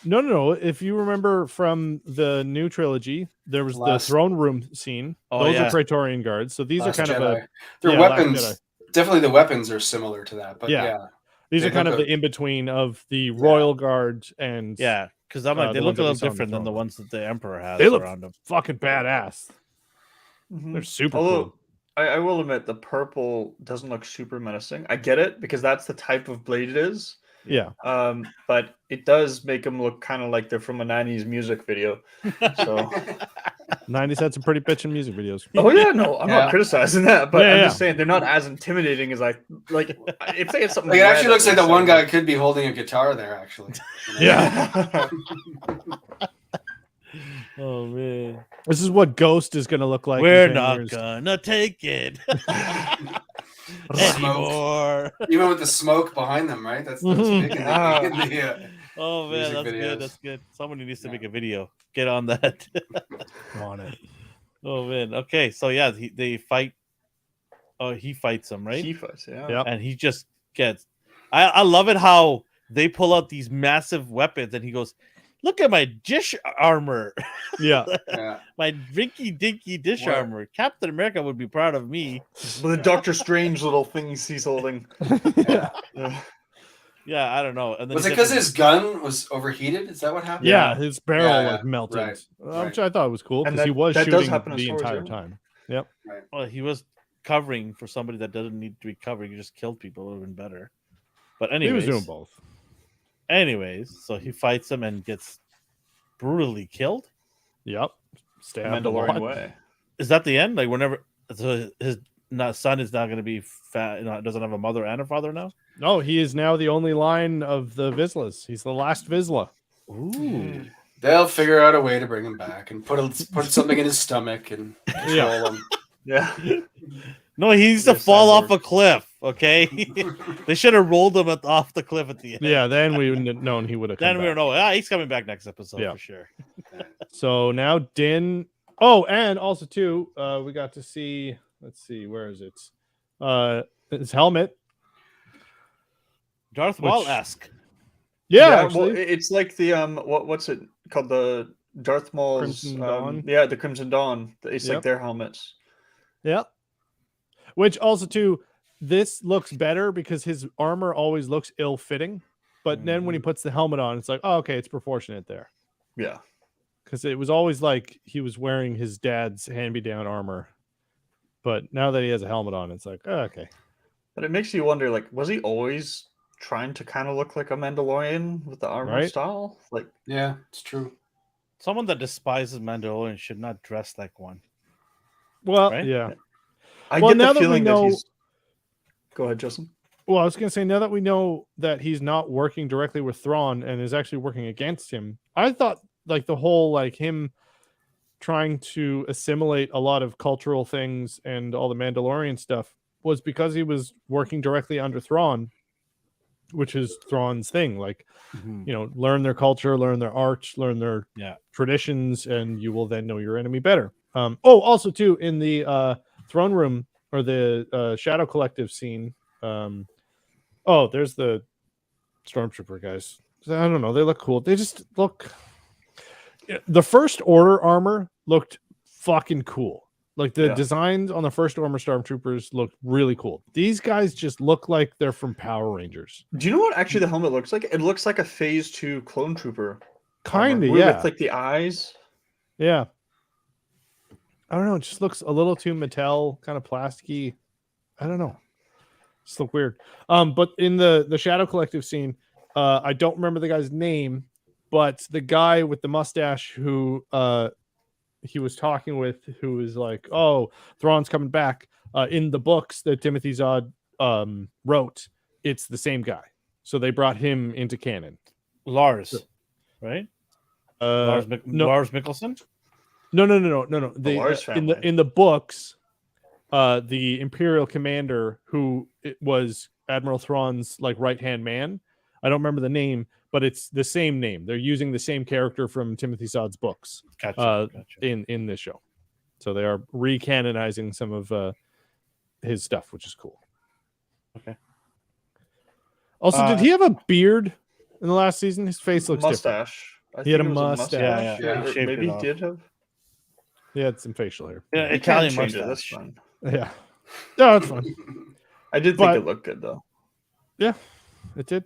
S1: No. If you remember from the new trilogy, there was the throne room scene. Those are Praetorian Guards. So these are kind of
S3: their weapons. Definitely, the weapons are similar to that. But yeah.
S1: These are kind of the in-between of the Royal Guard and
S4: because I'm like they look a little different than the ones that the Emperor has.
S1: They look
S4: around them.
S1: Fucking badass. They're super cool.
S2: I will admit the purple doesn't look super menacing. I get it because that's the type of blade it is.
S1: Yeah.
S2: But it does make them look kind of like they're from a 90s music video. So
S1: 90s had some pretty bitchin' music videos.
S2: Oh yeah, no, I'm not criticizing that, but I'm just saying they're not as intimidating as I like. If they had something,
S3: like, it actually looks like the one guy could be holding a guitar there. Actually,
S1: yeah.
S4: Oh man,
S1: this is what Ghost is gonna look like.
S4: We're not gonna take it
S3: anymore. Even with the smoke behind them, right? That's big in the
S4: oh man, that's videos. Good. That's good. Somebody needs to make a video. Get on that.
S1: On it.
S4: Oh man. Okay, so they fight. Oh, he fights them, right?
S2: He fights,
S1: yeah.
S4: And he just gets. I love it how they pull out these massive weapons, and he goes, "Look at my dish armor."
S1: Yeah.
S4: My rinky dinky dish armor. Captain America would be proud of me.
S2: The Doctor Strange little things he's holding.
S4: Yeah, I don't know. And then
S3: was it because his gun was overheated? Is that what happened?
S1: Yeah, his barrel melted, which I thought was cool because he was shooting the entire time. Yep.
S3: Right.
S4: Well, he was covering for somebody that doesn't need to be covering. He just killed people. It would have been better. But anyways,
S1: he was doing both.
S4: Anyways, so he fights him and gets brutally killed.
S1: Yep.
S2: Mandalorian way.
S4: Is that the end? Like whenever his son is now going to be fat, doesn't have a mother and a father now.
S1: No, he is now the only line of the Vizslas. He's the last Vizsla.
S4: Ooh.
S3: They'll figure out a way to bring him back and put something in his stomach and control him.
S2: Yeah.
S4: No, he needs to fall off a cliff. Okay, they should have rolled him off the cliff at the end.
S1: Yeah, then we would have known he would have.
S4: Then we would know. He's coming back next episode for sure.
S1: So now Din. Oh, and also too, we got to see. Let's see, where is it? His helmet.
S4: Darth Maul-esque.
S1: Yeah,
S2: well, it's like the what's it called? The Darth Maul's
S1: Crimson Dawn.
S2: Yeah, the Crimson Dawn. It's like their helmets.
S1: Yeah. Which also too, this looks better because his armor always looks ill-fitting, but then when he puts the helmet on, it's like, oh, okay, it's proportionate there.
S2: Yeah.
S1: Because it was always like he was wearing his dad's hand-me-down armor, but now that he has a helmet on, it's like, oh, okay.
S2: But it makes you wonder, like, was he always trying to kind of look like a Mandalorian with the armor style? Like,
S3: yeah, it's true.
S4: Someone that despises Mandalorian should not dress like one.
S1: Well, yeah.
S2: I get the feeling that he's... Go ahead, Justin.
S1: Well, I was going to say, now that we know that he's not working directly with Thrawn and is actually working against him, I thought like the whole like him trying to assimilate a lot of cultural things and all the Mandalorian stuff was because he was working directly under Thrawn, which is Thrawn's thing. Like, learn their culture, learn their art, learn their traditions, and you will then know your enemy better. Also too, in the throne room or the Shadow Collective scene. There's the Stormtrooper guys. I don't know. They look cool. They just look. The First Order armor looked fucking cool. Like the
S2: Yeah.
S1: designs on the first Armor Stormtroopers look really cool. These guys just look like they're from Power Rangers.
S2: Do you know what actually the helmet looks like? It looks like a Phase 2 clone trooper.
S1: Kind of,
S2: armor,
S1: yeah.
S2: With like the eyes.
S1: Yeah. I don't know. It just looks a little too Mattel, kind of plasticky. I don't know. Just look weird. But in the Shadow Collective scene, I don't remember the guy's name, but the guy with the mustache who he was talking with, who was like, "Oh, Thrawn's coming back." In the books that Timothy Zahn wrote, it's the same guy. So they brought him into canon.
S4: Lars, right? Lars Mikkelsen.
S1: No.
S2: The Lars family.
S1: In the books, the Imperial commander who it was Admiral Thrawn's like right-hand man. I don't remember the name, but it's the same name. They're using the same character from Timothy Zahn's books.
S4: Gotcha.
S1: In this show. So they are recanonizing some of his stuff, which is cool.
S4: Okay.
S1: Also, did he have a beard in the last season? His face looks different.
S2: Mustache. I
S1: He had
S2: think
S1: a
S2: it was
S1: mustache.
S4: Yeah.
S2: Or
S4: He shaved
S2: maybe
S4: it
S2: he
S4: off.
S2: did have.
S1: He had some facial hair.
S4: Yeah,
S2: He
S4: Italian
S2: can't change it, That's
S4: mustache.
S2: fine.
S1: Yeah. No, that's fine.
S2: I did
S1: But-
S2: think it looked good though.
S1: Yeah, it did.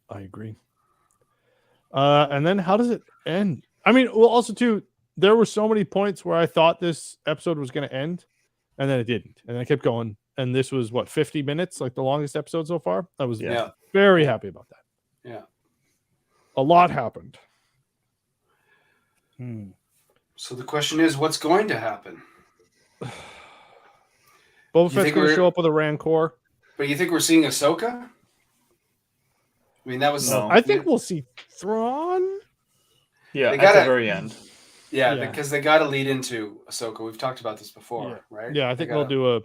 S1: I agree. And then how does it end? I mean, well, also too, there were so many points where I thought this episode was going to end, and then it didn't, and I kept going. And this was what 50 minutes, like the longest episode so far. I was
S3: Yeah.
S1: very happy about that.
S3: Yeah.
S1: A lot happened.
S3: So the question is, what's going to happen?
S1: Boba
S3: You
S1: Fett's
S3: think
S1: going to
S3: we're-
S1: show up with a Rancor.
S3: But you think we're seeing Ahsoka? I mean, that was.
S2: No.
S1: I think we'll see Thrawn.
S2: Yeah,
S3: They
S2: at
S3: gotta-
S2: the very end.
S3: Yeah,
S1: Yeah.
S3: because they got to lead into Ahsoka. We've talked about this before,
S1: Yeah.
S3: right?
S1: Yeah, I
S3: They
S1: think they'll
S3: gotta-
S1: do a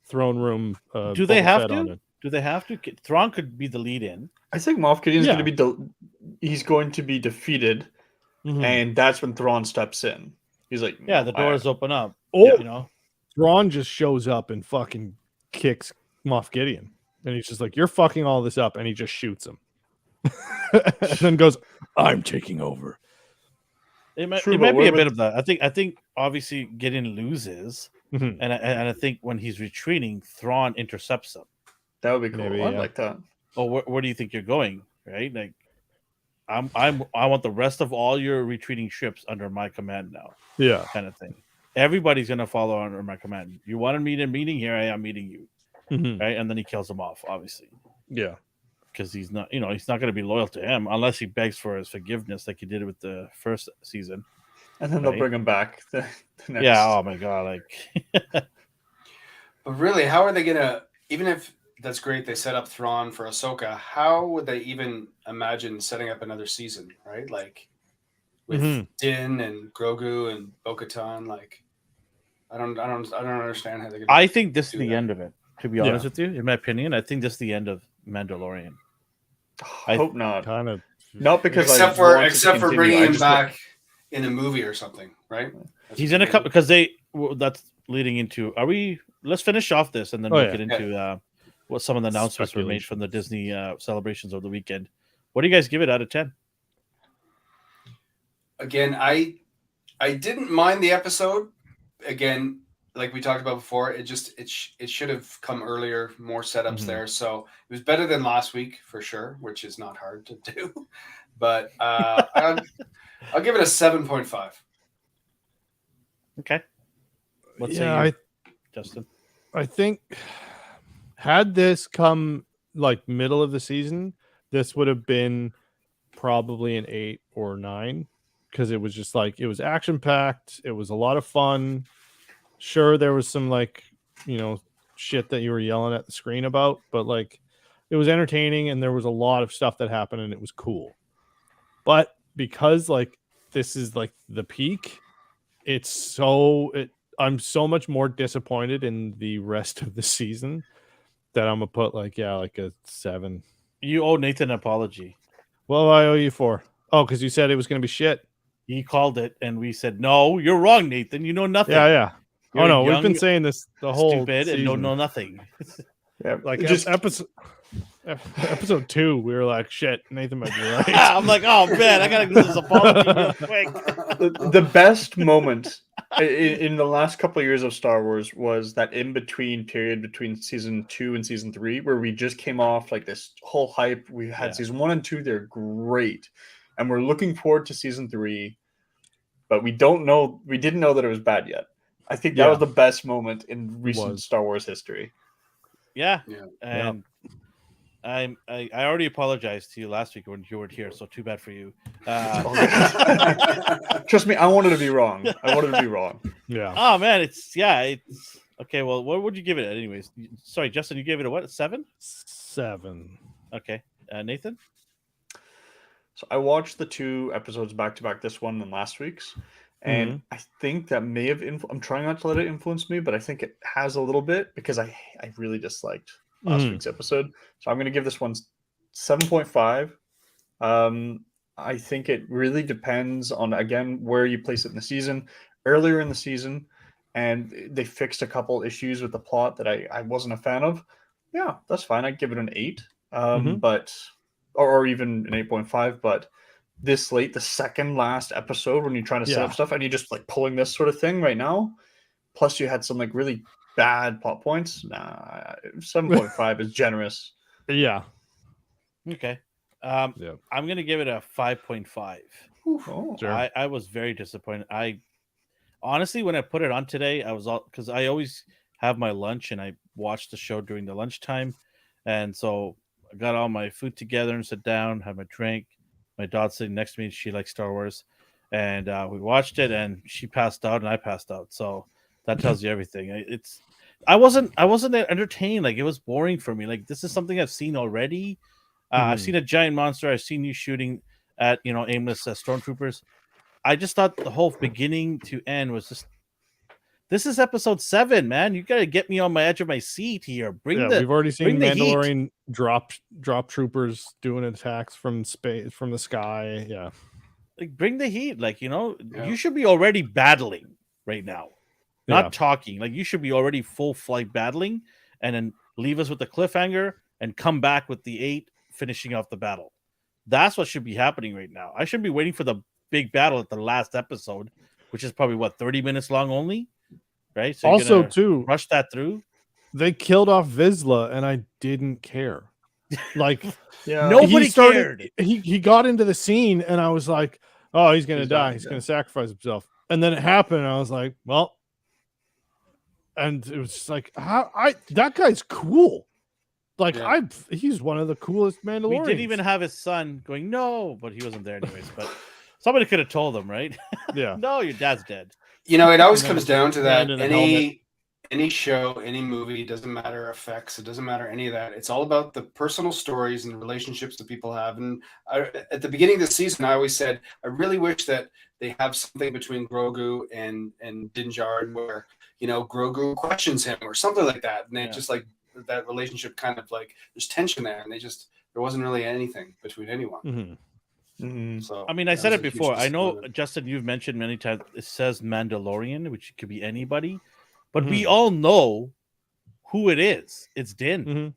S1: throne room.
S4: Do they
S1: Boba
S4: have
S1: Fett on
S4: to?
S1: it.
S4: Do they have to? Thrawn could be the lead-in.
S2: I think Moff Gideon's
S1: Yeah.
S2: going to be he's going to be defeated,
S1: Mhm.
S2: and that's when Thrawn steps in. He's like,
S4: Yeah, the doors open up.
S1: Oh,
S4: You know,
S1: Thrawn just shows up and fucking kicks Moff Gideon. And he's just like, "You're fucking all this up," and he just shoots him. And then goes, "I'm taking over."
S4: it might,
S2: True,
S4: it
S2: but
S4: might be
S2: where
S4: a bit
S2: would-
S4: of that. I think obviously Gideon loses,
S1: Mhm.
S4: and I think when he's retreating, Thrawn intercepts him.
S2: That would be cool.
S1: Maybe,
S2: I'd
S1: yeah.
S2: like that.
S4: Oh, where do you think you're going? Right, like I want the rest of all your retreating ships under my command now,
S1: Yeah.
S4: kind of thing. Everybody's gonna follow under my command. You wanted me to meeting here, I am meeting you,
S1: Mhm.
S4: right? And then he kills him off, obviously,
S1: Yeah.
S4: because he's not going to be loyal to him unless he begs for his forgiveness, like he did with the first season.
S2: And then they'll
S4: Right.
S2: bring him back. The next.
S4: Yeah. Oh my god. Like,
S3: But really, how are they gonna? Even if that's great, they set up Thrawn for Ahsoka. How would they even imagine setting up another season? Right, like with
S1: Mhm.
S3: Din and Grogu and Bo-Katan. Like, I don't understand how they're gonna.
S4: I think this is
S3: do
S4: the
S3: that.
S4: end of it. To be
S1: Yeah.
S4: honest with you, in my opinion, I think this is the end of Mandalorian.
S2: I hope not.
S1: Kind of.
S2: Not because I
S3: except
S2: want it to
S3: for
S2: continue,
S3: bringing
S2: I
S3: him
S2: just
S3: back in a movie or something, right? That's
S4: He's
S3: what
S4: in a
S3: they
S4: couple
S3: do.
S4: because that's leading into. Are we? Let's finish off this and then
S1: Oh,
S4: we'll
S1: yeah.
S4: get into what some of the announcements were made
S1: Speculation.
S4: from the Disney celebrations over the weekend. What do you guys give it out of 10?
S3: Again, I didn't mind the episode. Again, like we talked about before, it should have come earlier, more setups
S1: Mhm.
S3: there. So it was better than last week for sure, which is not hard to do. But I'll give it a 7.5.
S4: Okay. Let's
S1: Yeah,
S4: say Justin.
S1: I think had this come like middle of the season, this would have been probably an 8 or 9 because it was just like it was action packed. It was a lot of fun. Sure, there was some like shit that you were yelling at the screen about, but like it was entertaining and there was a lot of stuff that happened and it was cool. But because like this is like the peak, I'm so much more disappointed in the rest of the season that I'm gonna put like a 7.
S4: You owe Nathan an apology.
S1: What do I owe you for? Oh, because you said it was gonna be shit.
S4: He called it, and we said, "No, you're wrong, Nathan. You know nothing.
S1: Yeah.
S4: You're
S1: Oh no, we've been
S4: young,
S1: saying this the whole
S4: stupid, and don't
S1: season.
S4: know nothing."
S2: Yeah,
S1: Like
S2: just
S1: episode Episode 2, we were like, shit, Nathan might be right.
S4: I'm like, oh man, I gotta do this apology real quick.
S2: The best moment in the last couple of years of Star Wars was that in between period between season 2 and season 3, where we just came off like this whole hype. We had season 1 and 2; they're great, and we're looking forward to season 3, but we didn't know that it was bad yet. I think that was the best moment in recent Star Wars history.
S4: Yeah,
S3: Yeah.
S4: and I already apologized to you last week when you weren't here, so too bad for you.
S2: Trust me, I wanted to be wrong.
S1: Yeah.
S4: Oh man, it's okay. Well, what would you give it anyways? Sorry, Justin, you gave it a what? 7?
S1: 7.
S4: Okay, Nathan.
S2: So I watched the 2 episodes back to back, this one and last week's, and I think that may have. I'm trying not to let it influence me, but I think it has a little bit because I really disliked last week's episode. So I'm going to give this one 7.5. I think it really depends on, again, where you place it in the season. Earlier in the season, and they fixed a couple issues with the plot that I wasn't a fan of. Yeah, that's fine. I'd give it an 8, but or even an 8.5. But this late, the second last episode, when you're trying to set up stuff and you're just like pulling this sort of thing right now, plus you had some like really bad plot points. 7.5 is generous.
S1: Yeah.
S4: Okay. I'm gonna give it a 5.5.
S1: Sure.
S4: I was very disappointed. I honestly, when I put it on today, I was all because I always have my lunch and I watch the show during the lunchtime, and so I got all my food together and sat down, had my drink. My daughter's sitting next to me. She likes Star Wars, and we watched it. And she passed out, and I passed out. So that tells you everything. I wasn't entertained. Like, it was boring for me. Like, this is something I've seen already. I've seen a giant monster. I've seen you shooting at aimless stormtroopers. I just thought the whole beginning to end was just. This is episode 7, man. You gotta get me on my edge of my seat here.
S1: We've already seen Mandalorian drop troopers doing attacks from space, from the sky. Yeah,
S4: like, bring the heat. Like, you should be already battling right now, not talking. Like, you should be already full flight battling, and then leave us with the cliffhanger and come back with the 8 finishing off the battle. That's what should be happening right now. I should be waiting for the big battle at the last episode, which is probably 30 minutes long only. Right. So
S1: also, too,
S4: rush that through.
S1: They killed off Vizsla, and I didn't care. Like,
S4: nobody cared.
S1: He got into the scene, and I was like, "Oh, he's gonna die. He's gonna sacrifice himself." And then it happened, and I was like, "Well," and it was just like, that guy's cool. Like, he's one of the coolest Mandalorians.
S4: We didn't even have his son going, no, but he wasn't there anyways. But somebody could have told him, right?
S1: Yeah.
S4: No, your dad's dead.
S3: It always comes down to that. Any show, any movie, it doesn't matter effects, it doesn't matter any of that. It's all about the personal stories and the relationships that people have. And at the beginning of the season, I always said, I really wish that they have something between Grogu and Din Djarin where, Grogu questions him or something like that. And they just like that relationship kind of like there's tension there, and there wasn't really anything between anyone. So
S4: I mean, I said it before. I know, Justin, you've mentioned many times it says Mandalorian, which could be anybody, but we all know who it is. It's Din.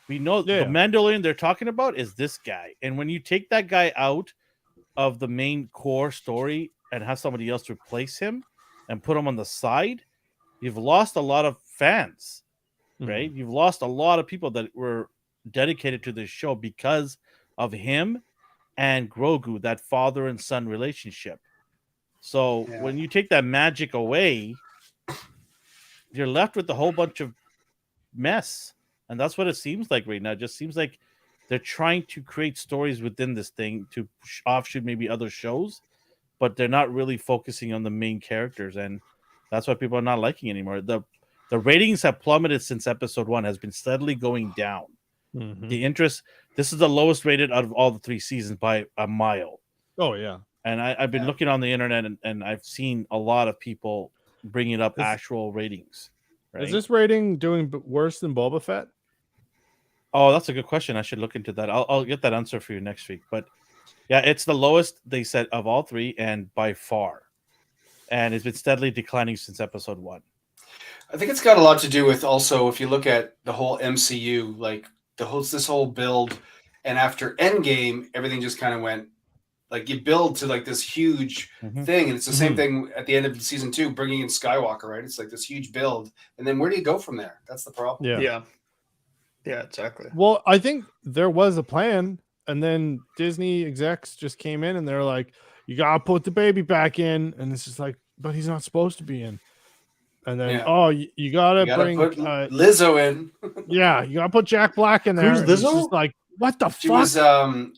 S4: We know the Mandalorian they're talking about is this guy. And when you take that guy out of the main core story and have somebody else replace him and put him on the side, you've lost a lot of fans, right? You've lost a lot of people that were dedicated to this show because of him and Grogu, that father and son relationship. So when you take that magic away, you're left with a whole bunch of mess. And that's what it seems like right now. It just seems like they're trying to create stories within this thing to offshoot maybe other shows, but they're not really focusing on the main characters. And that's why people are not liking anymore. The ratings have plummeted since episode 1, has been steadily going down. The interest, this is the lowest rated out of all the 3 seasons by a mile.
S1: Oh, yeah.
S4: And I've been looking on the internet and I've seen a lot of people bringing up actual ratings. Right?
S1: Is this rating doing worse than Boba Fett?
S4: Oh, that's a good question. I should look into that. I'll get that answer for you next week. But yeah, it's the lowest, they said, of all 3 and by far. And it's been steadily declining since episode 1.
S3: I think it's got a lot to do with also, if you look at the whole MCU, like this whole build, and after Endgame, everything just kind of went like you build to like this huge thing, and it's the same thing at the end of season 2, bringing in Skywalker, right? It's like this huge build, and then where do you go from there? That's the problem.
S2: Yeah, exactly.
S1: Well, I think there was a plan, and then Disney execs just came in and they're like, "You gotta put the baby back in," and it's just like, "But he's not supposed to be in." And then, you gotta bring
S3: put Lizzo in.
S1: Yeah, you gotta put Jack Black in there.
S2: Who's
S1: and it's
S2: Lizzo?
S1: just like, what the
S3: She
S1: fuck?
S3: was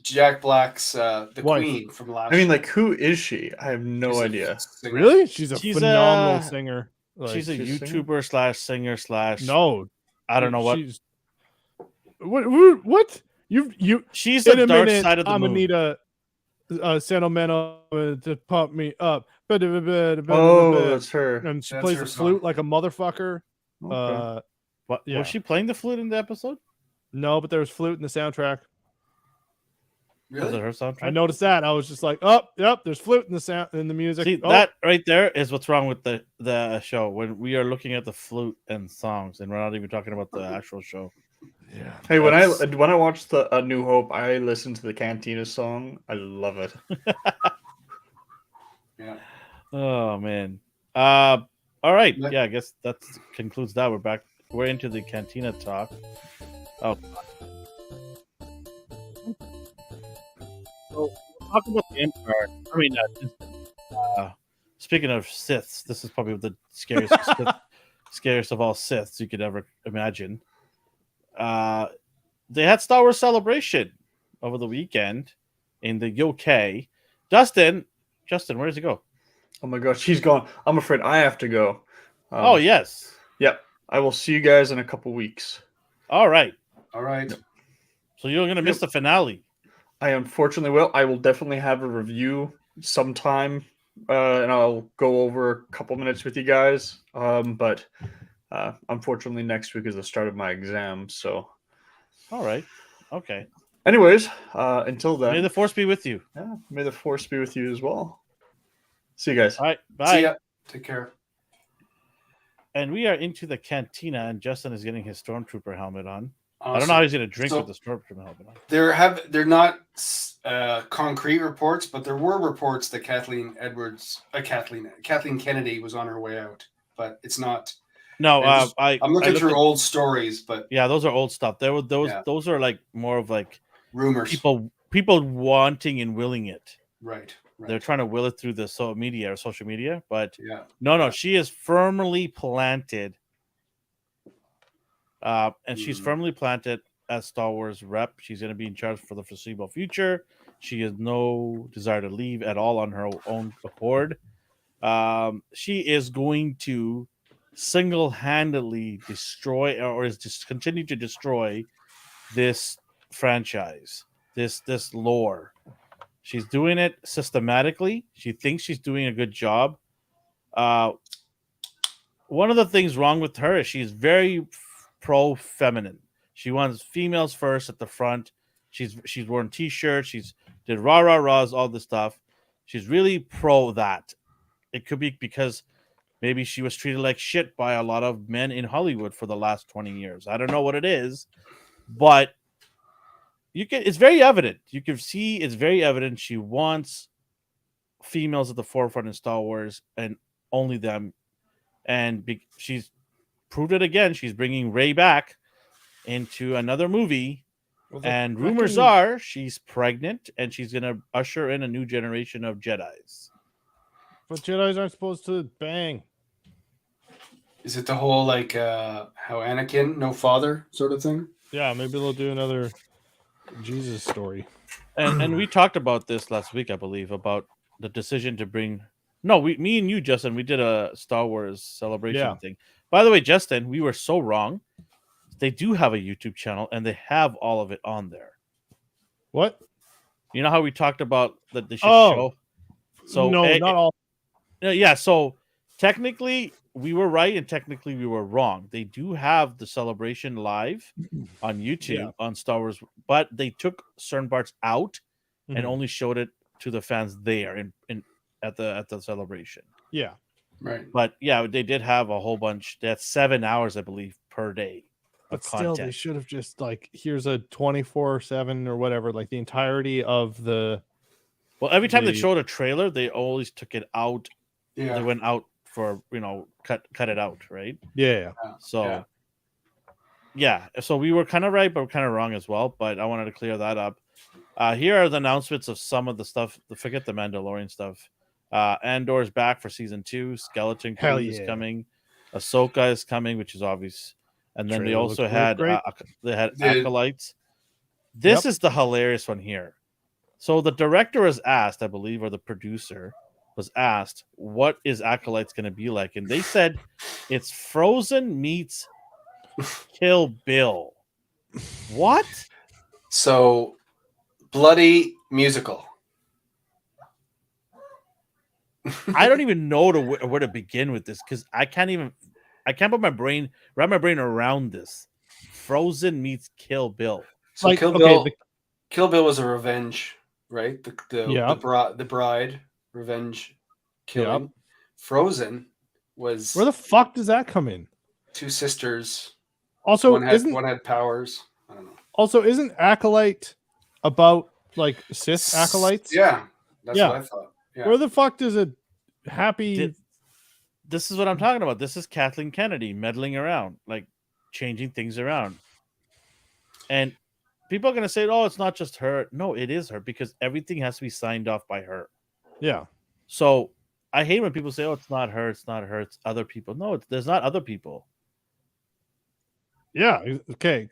S3: Jack Black's the
S1: Wife.
S3: queen from last.
S2: I mean, like, who is she? I have no
S3: She's a
S2: idea.
S3: singer.
S1: Really? She's a phenomenal singer. Like,
S4: she's a
S2: she's a
S4: YouTuber slash singer slash.
S1: no,
S4: I don't know what.
S1: She's, what? You
S4: She's
S1: in
S4: the
S1: a
S4: dark
S1: minute,
S4: side of the
S1: I'm
S4: moon.
S1: gonna need a sentimental to pump me up.
S2: Oh, that's her.
S1: And she
S3: That's
S1: plays
S3: her
S1: the flute
S3: song.
S1: like a motherfucker.
S2: Okay.
S4: What
S1: yeah.
S4: was she playing the flute in the episode?
S1: No, but there was flute in the soundtrack.
S4: Was it
S3: Really?
S4: her soundtrack?
S1: I noticed that. I was just like, oh, yep, there's flute in the sound in the music.
S4: See,
S1: Oh,
S4: that right there is what's wrong with the show when we are looking at the flute and songs, and we're not even talking about the actual show.
S1: yeah.
S2: Hey, when
S4: That's-
S2: I watched the A New Hope, I listened to the Cantina song. I love it.
S3: Yeah.
S4: Oh man. All right.
S3: Yeah.
S4: Yeah, I guess that concludes that. We're back. We're into the Cantina talk. Oh. So talk about the Empire. I mean, speaking of Siths, this is probably the scariest scariest of all Siths you could ever imagine. They had Star Wars Celebration over the weekend in the UK. Justin, where does he go?
S2: Oh my gosh, she's gone. I'm afraid I have to go.
S4: Oh yes.
S2: Yep. I will see you guys in a couple weeks.
S4: All right.
S3: All right.
S4: So you're gonna miss the finale.
S2: I unfortunately will. I will definitely have a review sometime, and I'll go over a couple minutes with you guys. But unfortunately, next week is the start of my exam. So,
S4: All right. Okay.
S2: anyways, until then,
S4: May the force be with you.
S2: yeah, may the force be with you as well. See you guys.
S4: All right. Bye.
S3: See ya. Take care.
S4: And we are into the cantina, and Justin is getting his stormtrooper helmet on.
S3: Awesome.
S4: I don't know how he's gonna drink
S3: So-
S4: with the stormtrooper helmet on.
S3: They're not concrete reports, but there were reports that Kathleen Kennedy was on her way out, but it's not.
S4: No,
S3: I'm
S4: I'm
S3: looking
S4: looked
S3: through
S4: at-
S3: old stories, but
S4: Yeah, those are old stuff. There were those.
S3: Yeah.
S4: Those are like more of like
S3: rumors.
S4: people wanting and willing it.
S3: Right.
S4: They're trying to will it through the social media, but
S3: Yeah.
S4: no, she is firmly planted. And she's firmly planted as Star Wars rep. She's going to be in charge for the foreseeable future. She has no desire to leave at all on her own accord. She is going to single-handedly destroy, or is just continue to destroy this franchise, this lore. She's doing it systematically. She thinks she's doing a good job. One of the things wrong with her is she's very pro-feminine. She wants females first at the front. She's worn t-shirts. She's did rah-rah-rahs, all this stuff. She's really pro that. It could be because maybe she was treated like shit by a lot of men in Hollywood for the last 20 years. I don't know what it is, but it's very evident. You can see it's very evident she wants females at the forefront in Star Wars and only them. And she's proved it again. She's bringing Rey back into another movie. And rumors are she's pregnant and she's going to usher in a new generation of Jedis.
S1: But Jedis aren't supposed to bang.
S3: Is it the whole like how Anakin, no father sort of thing?
S1: Yeah, maybe they'll do another Jesus story.
S4: And we talked about this last week, I believe, about the decision to bring. No, me and you, Justin, we did a Star Wars celebration thing. By the way, Justin, we were so wrong. They do have a YouTube channel, and they have all of it on there.
S1: What?
S4: You know how we talked about that they should show? So
S1: no, not all.
S4: Yeah, so technically we were right, and technically we were wrong. They do have the celebration live on YouTube on Star Wars, but they took certain parts out and only showed it to the fans there in at the celebration.
S1: Yeah.
S3: Right.
S4: But yeah, they did have a whole bunch. That's 7 hours, I believe, per day
S1: But still, they
S4: content.
S1: should have just like, here's a 24/7 or whatever, like the entirety of the.
S4: Well, every time they
S1: the-
S4: showed a trailer, they always took it out.
S3: Yeah.
S4: They went out for cut it out, right?
S1: Yeah.
S4: So yeah, so we were kind of right, but we're kind of wrong as well. But I wanted to clear that up. Here are the announcements of some of the stuff. Forget the Mandalorian stuff. Andor's back for season 2. Skeleton
S1: Hell
S4: Crew is
S1: yeah.
S4: coming. Ahsoka is coming, which is obvious. And then they
S1: Trailer
S4: also
S1: looked
S4: had
S1: great.
S4: Acolytes. This is the hilarious one here. So the director was asked, I believe, or the producer was asked, what is Acolytes going to be like? And they said it's Frozen meets Kill Bill. What?
S3: So bloody musical.
S4: I don't even know where to begin with this because I can't wrap my brain around this. Frozen meets Kill Bill.
S3: So
S1: Like,
S3: Kill
S1: okay,
S3: Bill.
S1: the-
S3: Kill Bill was a revenge, right?
S1: Yeah.
S3: The bride revenge killing.
S1: Yep.
S3: Frozen was
S1: Where the fuck does that come in?
S3: 2 sisters.
S1: Also,
S3: one had powers. I don't know.
S1: isn't Acolyte about like Sith acolytes?
S3: Yeah, that's
S1: Yeah.
S3: what I thought. Yeah.
S1: Where the fuck does a happy?
S4: This is what I'm talking about. This is Kathleen Kennedy meddling around, like changing things around. And people are going to say, oh, it's not just her. No, it is her because everything has to be signed off by her.
S1: Yeah.
S4: So I hate when people say, oh, it's not her, it's other people. No, there's not other people.
S1: Yeah. Okay.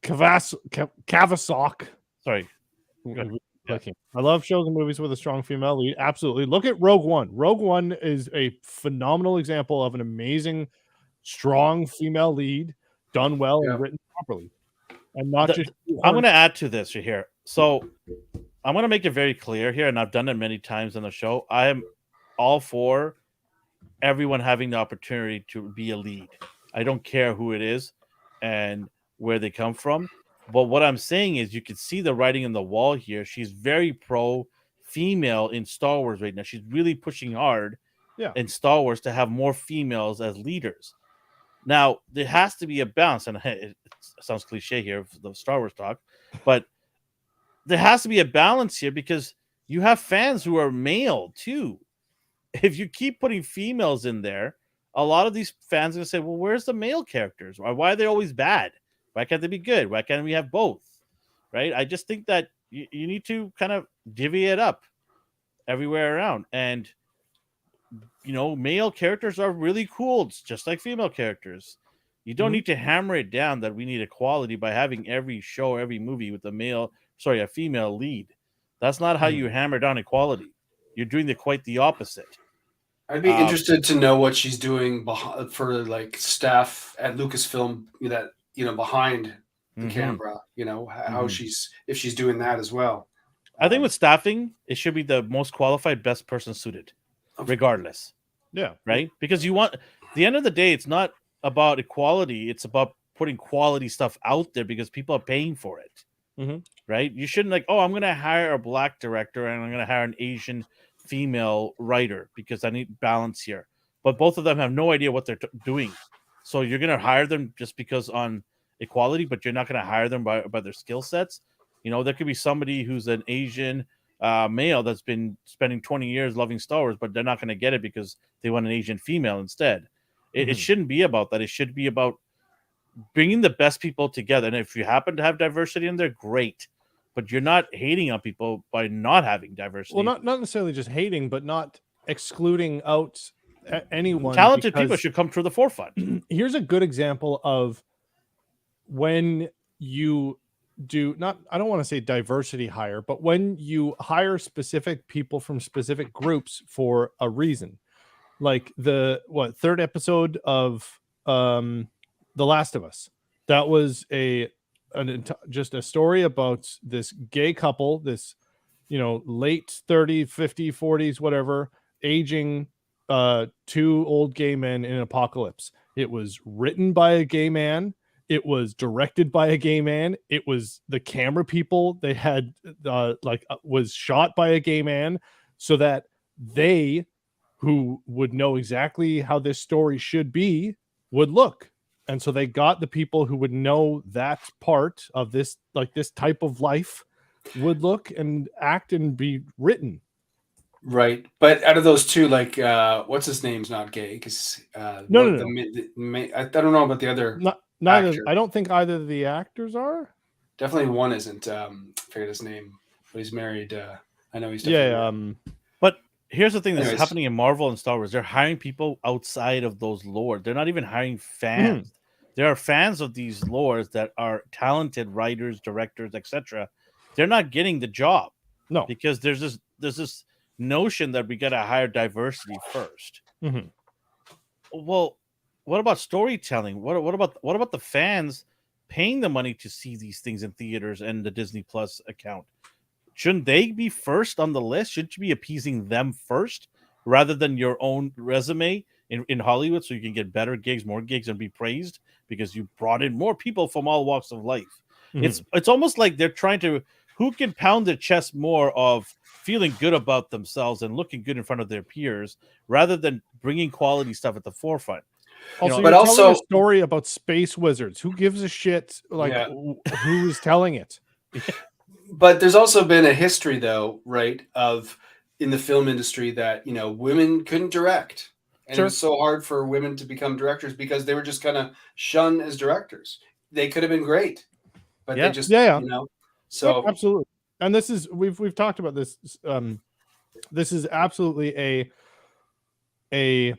S1: Kavasok.
S4: Sorry.
S1: Clicking. I love shows and movies with a strong female lead. Absolutely. Look at Rogue One. Rogue One is a phenomenal example of an amazing, strong female lead done well
S3: Yeah.
S1: and written properly. And not just.
S4: I'm going to add to this right here. So I'm going to make it very clear here, and I've done it many times on the show. I am all for everyone having the opportunity to be a lead. I don't care who it is and where they come from. But what I'm saying is you can see the writing on the wall here. She's very pro-female in Star Wars right now. She's really pushing hard in Star Wars to have more females as leaders. Now, there has to be a balance, and it sounds cliche here, the Star Wars talk, but there has to be a balance here because you have fans who are male too. If you keep putting females in there, a lot of these fans are going to say, well, where's the male characters? Why are they always bad? Why can't they be good? Why can't we have both? Right? I just think that you need to kind of divvy it up everywhere around. And, male characters are really cool. It's just like female characters. You don't need to hammer it down that we need equality by having every show, every movie with a female lead. That's not how you hammer down equality. You're doing quite the opposite.
S3: I'd be interested to know what she's doing for like staff at Lucasfilm behind the camera, how if she's doing that as well.
S4: I think with staffing, it should be the most qualified, best person suited, regardless.
S1: Yeah.
S4: Right? Because at the end of the day, it's not about equality. It's about putting quality stuff out there because people are paying for it. Right? You shouldn't I'm going to hire a black director and I'm going to hire an Asian female writer because I need balance here. But both of them have no idea what they're doing. So you're going to hire them just because on equality, but you're not going to hire them by their skill sets. There could be somebody who's an Asian male that's been spending 20 years loving Star Wars, but they're not going to get it because they want an Asian female instead. It shouldn't be about that. It should be about bringing the best people together. And if you happen to have diversity in there, great. But you're not hating on people by not having diversity.
S1: Well, not necessarily just hating, but not excluding out anyone.
S4: Talented people should come to the forefront.
S1: Here's a good example of when you do I don't want to say diversity hire, but when you hire specific people from specific groups for a reason, like the third episode of The Last of Us, that was just a story about this gay couple, this late 30s, 50s, 40s, whatever, aging 2 old gay men in an apocalypse. It was written by a gay man. It was directed by a gay man. It was the camera people they had was shot by a gay man, so that they, who would know exactly how this story should be, would look And so they got the people who would know that part of this, like this type of life would look and act and be written.
S3: Right, but out of those two, like, what's his name's not gay because
S1: No,
S3: I don't know about the other
S1: Neither.
S3: actor.
S1: I don't think either of the actors are.
S3: Definitely one isn't. I forget his name, but he's married. I know he's
S1: Yeah.
S3: definitely.
S4: But here's the thing that's
S3: Anyways.
S4: happening in Marvel and Star Wars. They're hiring people outside of those lore. They're not even hiring fans. There are fans of these lores that are talented writers, directors, etc. They're not getting the job.
S1: No.
S4: Because there's this notion that we got to hire diversity first.
S1: Mhm.
S4: Well, what about storytelling? What about the fans paying the money to see these things in theaters and the Disney Plus account? Shouldn't they be first on the list? Shouldn't you be appeasing them first rather than your own resume in Hollywood so you can get better gigs, more gigs, and be praised because you brought in more people from all walks of life? It's almost like they're trying to, who can pound their chest more of feeling good about themselves and looking good in front of their peers rather than bringing quality stuff at the forefront.
S1: Also,
S3: but
S1: you're
S3: also-
S1: telling a story about space wizards. Who gives a shit? Like,
S3: Yeah.
S1: who is telling it?
S3: But there's also been a history, though, right, of in the film industry that women couldn't direct, and
S1: Sure.
S3: it was so hard for women to become directors because they were just kind of shunned as directors. They could have been great, but
S4: Yeah.
S3: they just
S1: Yeah.
S3: So
S1: Absolutely. And this is we've talked about this. This is absolutely a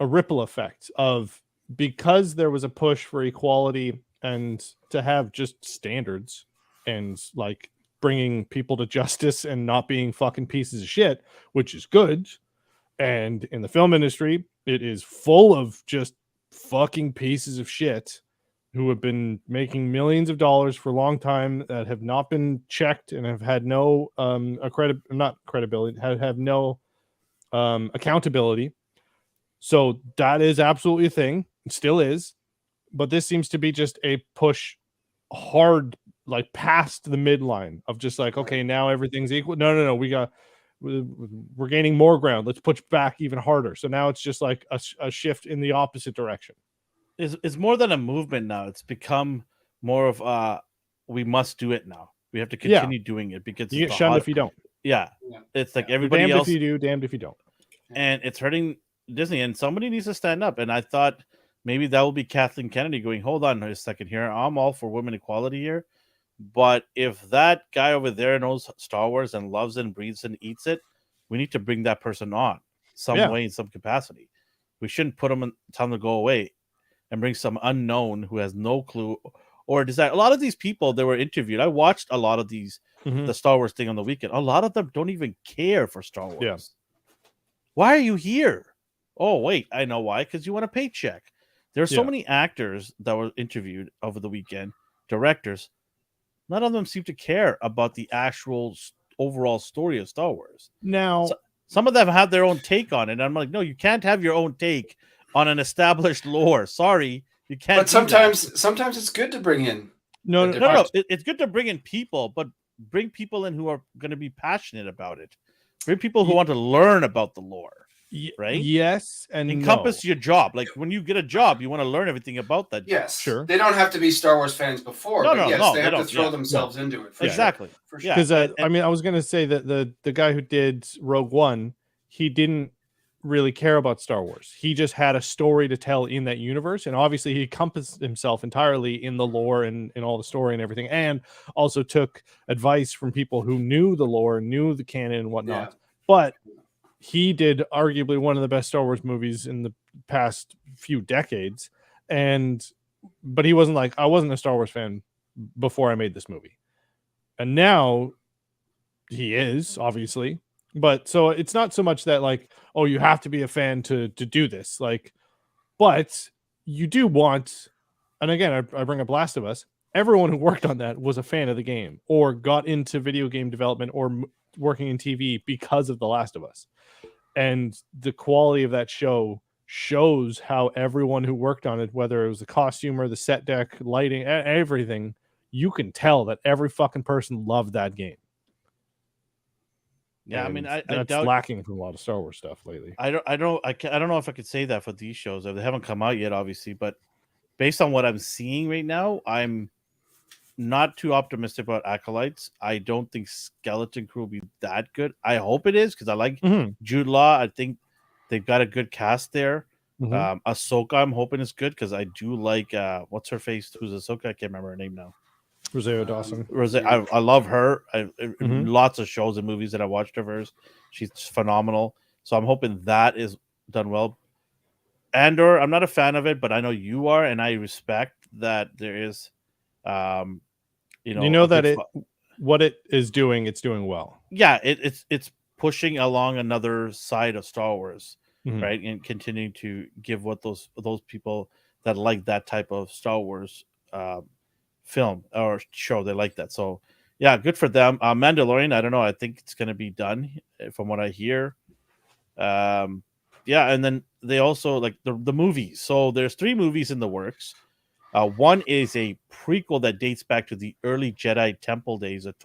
S1: ripple effect of, because there was a push for equality and to have just standards and like bringing people to justice and not being fucking pieces of shit, which is good. And in the film industry, it is full of just fucking pieces of shit who have been making millions of dollars for a long time that have not been checked and have had no have no accountability. So that is absolutely a thing. It still is. But this seems to be just a push hard, like past the midline of just like, okay, now everything's equal. No. We're gaining more ground. Let's push back even harder. So now it's just like a shift in the opposite direction.
S4: It's more than a movement now. It's become more of we must do it now. We have to continue doing it because
S1: You
S4: it's
S1: get
S4: the
S1: shunned
S4: hot-
S1: if you don't.
S4: Yeah,
S3: Yeah.
S4: it's like
S1: You're
S4: everybody
S1: damned
S4: else,
S1: if you do, damned if you don't.
S4: and it's hurting Disney. And somebody needs to stand up. And I thought maybe that will be Kathleen Kennedy going, "Hold on a second here. I'm all for women equality here, but if that guy over there knows Star Wars and loves it and breathes and eats it, we need to bring that person on some way in some capacity. We shouldn't put them and tell them to go away." And bring some unknown who has no clue or desire. A lot of these people that were interviewed, I watched a lot of these, the Star Wars thing on the weekend. A lot of them don't even care for Star Wars.
S1: Yeah.
S4: Why are you here? Oh, wait, I know why. Because you want a paycheck. There are so many actors that were interviewed over the weekend, directors. None of them seem to care about the actual overall story of Star Wars.
S1: Now,
S4: some of them have their own take on it. And I'm like, no, you can't have your own take on an established lore. Sorry, you can't.
S3: But sometimes it's good to bring in.
S1: No.
S4: It's good to bring in people, but bring people in who are going to be passionate about it. Bring people who want to learn about the lore, right?
S1: Yes, and
S4: encompass your job. Like when you get a job, you want to learn everything about that.
S3: Yes,
S1: sure.
S3: They don't have to be Star Wars fans before.
S4: No,
S3: they have to throw themselves into it.
S4: Exactly.
S3: For sure.
S1: Because I mean, I was going to say that the guy who did Rogue One, he didn't really care about Star Wars. He just had a story to tell in that universe, and obviously he encompassed himself entirely in the lore and all the story and everything, and also took advice from people who knew the lore, knew the canon and whatnot. But he did arguably one of the best Star Wars movies in the past few decades, but he wasn't like, I wasn't a Star Wars fan before I made this movie, and now he is, obviously. But so it's not so much that like, oh, you have to be a fan to do this, like, but you do want, and again, I bring up Last of Us. Everyone who worked on that was a fan of the game or got into video game development or working in TV because of The Last of Us. And the quality of that show shows how everyone who worked on it, whether it was the costumer, the set deck, lighting, everything, you can tell that every fucking person loved that game.
S4: Yeah, I mean, I
S1: that's
S4: doubt,
S1: lacking from a lot of Star Wars stuff lately.
S4: I don't know if I could say that for these shows. They haven't come out yet, obviously, but based on what I'm seeing right now, I'm not too optimistic about Acolytes. I don't think Skeleton Crew will be that good. I hope it is because I like
S1: Mhm.
S4: Jude Law. I think they've got a good cast there.
S1: Mhm.
S4: Ahsoka, I'm hoping is good because I do like what's her face? Who's Ahsoka? I can't remember her name now.
S1: Rosario Dawson.
S4: I love her.
S1: Mhm.
S4: Lots of shows and movies that I watched of hers. She's phenomenal. So I'm hoping that is done well. Andor, I'm not a fan of it, but I know you are, and I respect that there is,
S1: You
S4: a
S1: know that
S4: good
S1: what it is doing, it's doing well.
S4: yeah, it's pushing along another side of Star Wars,
S1: Mhm.
S4: right, and continuing to give what those people that like that type of Star Wars film or show they like that. So yeah, good for them. Mandalorian, I don't know. I think it's going to be done from what I hear. Yeah, and then they also like the movies. So there's 3 movies in the works. One is a prequel that dates back to the early Jedi Temple days of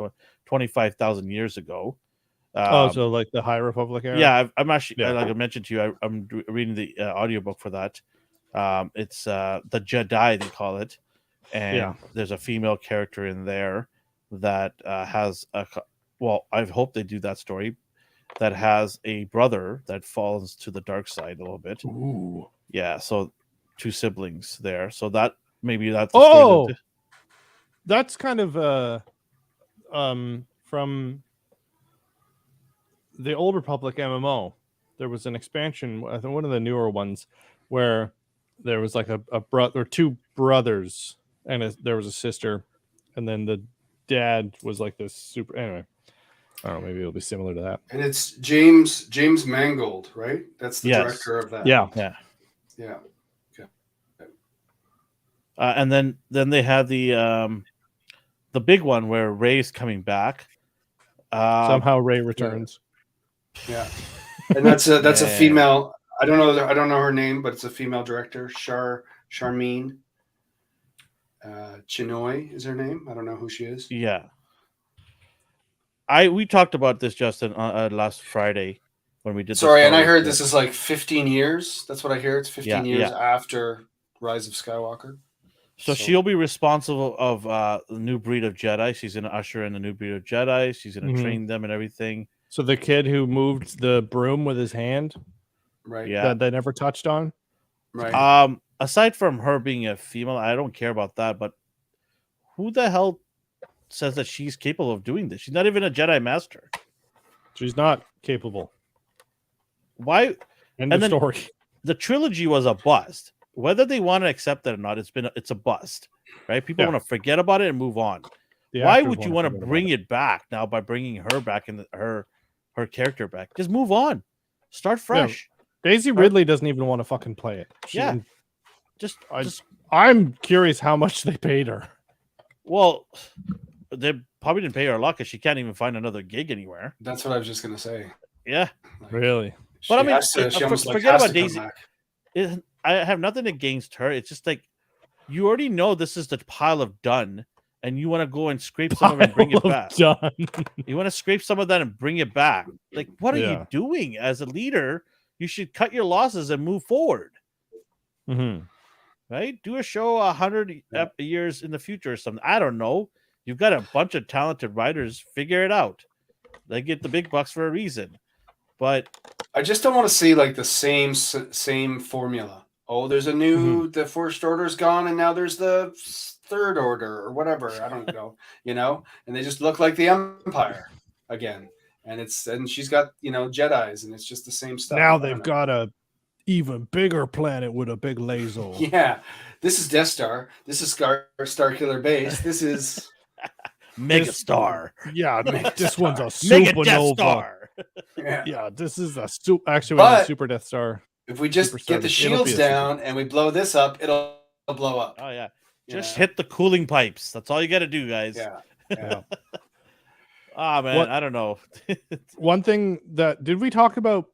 S4: 25,000 years ago.
S1: So like the High Republic era.
S4: Yeah, I'm actually
S1: Yeah.
S4: like I mentioned to you, I'm reading the audiobook for that. It's the Jedi they call it, and there's a female character in there that has well, I hope they do that story that has a brother that falls to the dark side a little bit.
S1: Ooh.
S4: Yeah, so 2 siblings there. So that maybe that's the
S1: Oh,
S4: story
S1: that's kind of from the Old Republic MMO. There was an expansion, I think one of the newer ones, where there was like a brother or 2 brothers, and there was a sister, and then the dad was like this super. Anyway, I don't know. Maybe it'll be similar to that.
S3: And it's James Mangold, right? That's the
S4: Yes.
S3: director of that.
S1: Yeah.
S3: Yeah.
S4: and then they have the big one where Rey's coming back.
S1: Somehow Rey returns.
S3: Yeah. And that's a
S4: Yeah.
S3: female. I don't know her name, but it's a female director, Charmine Chinoy is her name. I don't know who she is.
S4: Yeah. We talked about this, Justin, last Friday when we did.
S3: Sorry, and I heard this is like 15 years. That's what I hear. It's 15 years
S4: yeah.
S3: after Rise of Skywalker.
S4: So she'll be responsible of the new breed of Jedi. She's going to usher in the new breed of Jedi. She's going to train them and everything.
S1: So the kid who moved the broom with his hand,
S3: right?
S4: Yeah,
S1: that they never touched on,
S3: right?
S4: Aside from her being a female, I don't care about that. But who the hell says that she's capable of doing this? She's not even a Jedi Master.
S1: She's not capable.
S4: Why?
S1: End of story.
S4: The trilogy was a bust. Whether they want to accept it or not, it's a bust, right? People want to forget about it and move on. Why would you want to bring it back now by bringing her back and her character back? Just move on, start fresh.
S1: Yeah. Daisy Ridley doesn't even want to fucking play it. I'm curious how much they paid her.
S4: Well, they probably didn't pay her a lot because she can't even find another gig anywhere.
S3: That's what I was just gonna say.
S4: Yeah,
S1: really.
S4: But I mean, forget about Daisy. I have nothing against her. It's just like you already know this is the pile of done, and you want to go and scrape some of it and bring it back.
S1: Done.
S4: You want to scrape some of that and bring it back. Like, what are you doing as a leader? You should cut your losses and move forward.
S1: Mm-hmm.
S4: Right? Do a show 100 years in the future or something. I don't know. You've got a bunch of talented writers. Figure it out. They get the big bucks for a reason. But
S3: I just don't want to see like the same formula. Oh, there's a new the First Order's gone, and now there's the Third Order or whatever. I don't know, and they just look like the Empire again. And she's got Jedis, and it's just the same stuff.
S1: Now they've got a even bigger planet with a big laser.
S3: Yeah, this is Death Star. This is Starkiller Base. This is
S4: Megastar.
S1: Yeah, this one's a
S4: Mega
S1: supernova.
S4: Death Star.
S3: Yeah,
S1: this is a Super Death Star.
S3: If we just get the shields down and we blow this up, it'll blow up.
S4: Oh yeah, just hit the cooling pipes. That's all you got to do, guys.
S3: Yeah.
S4: Ah man, I don't know.
S1: One thing did we talk about?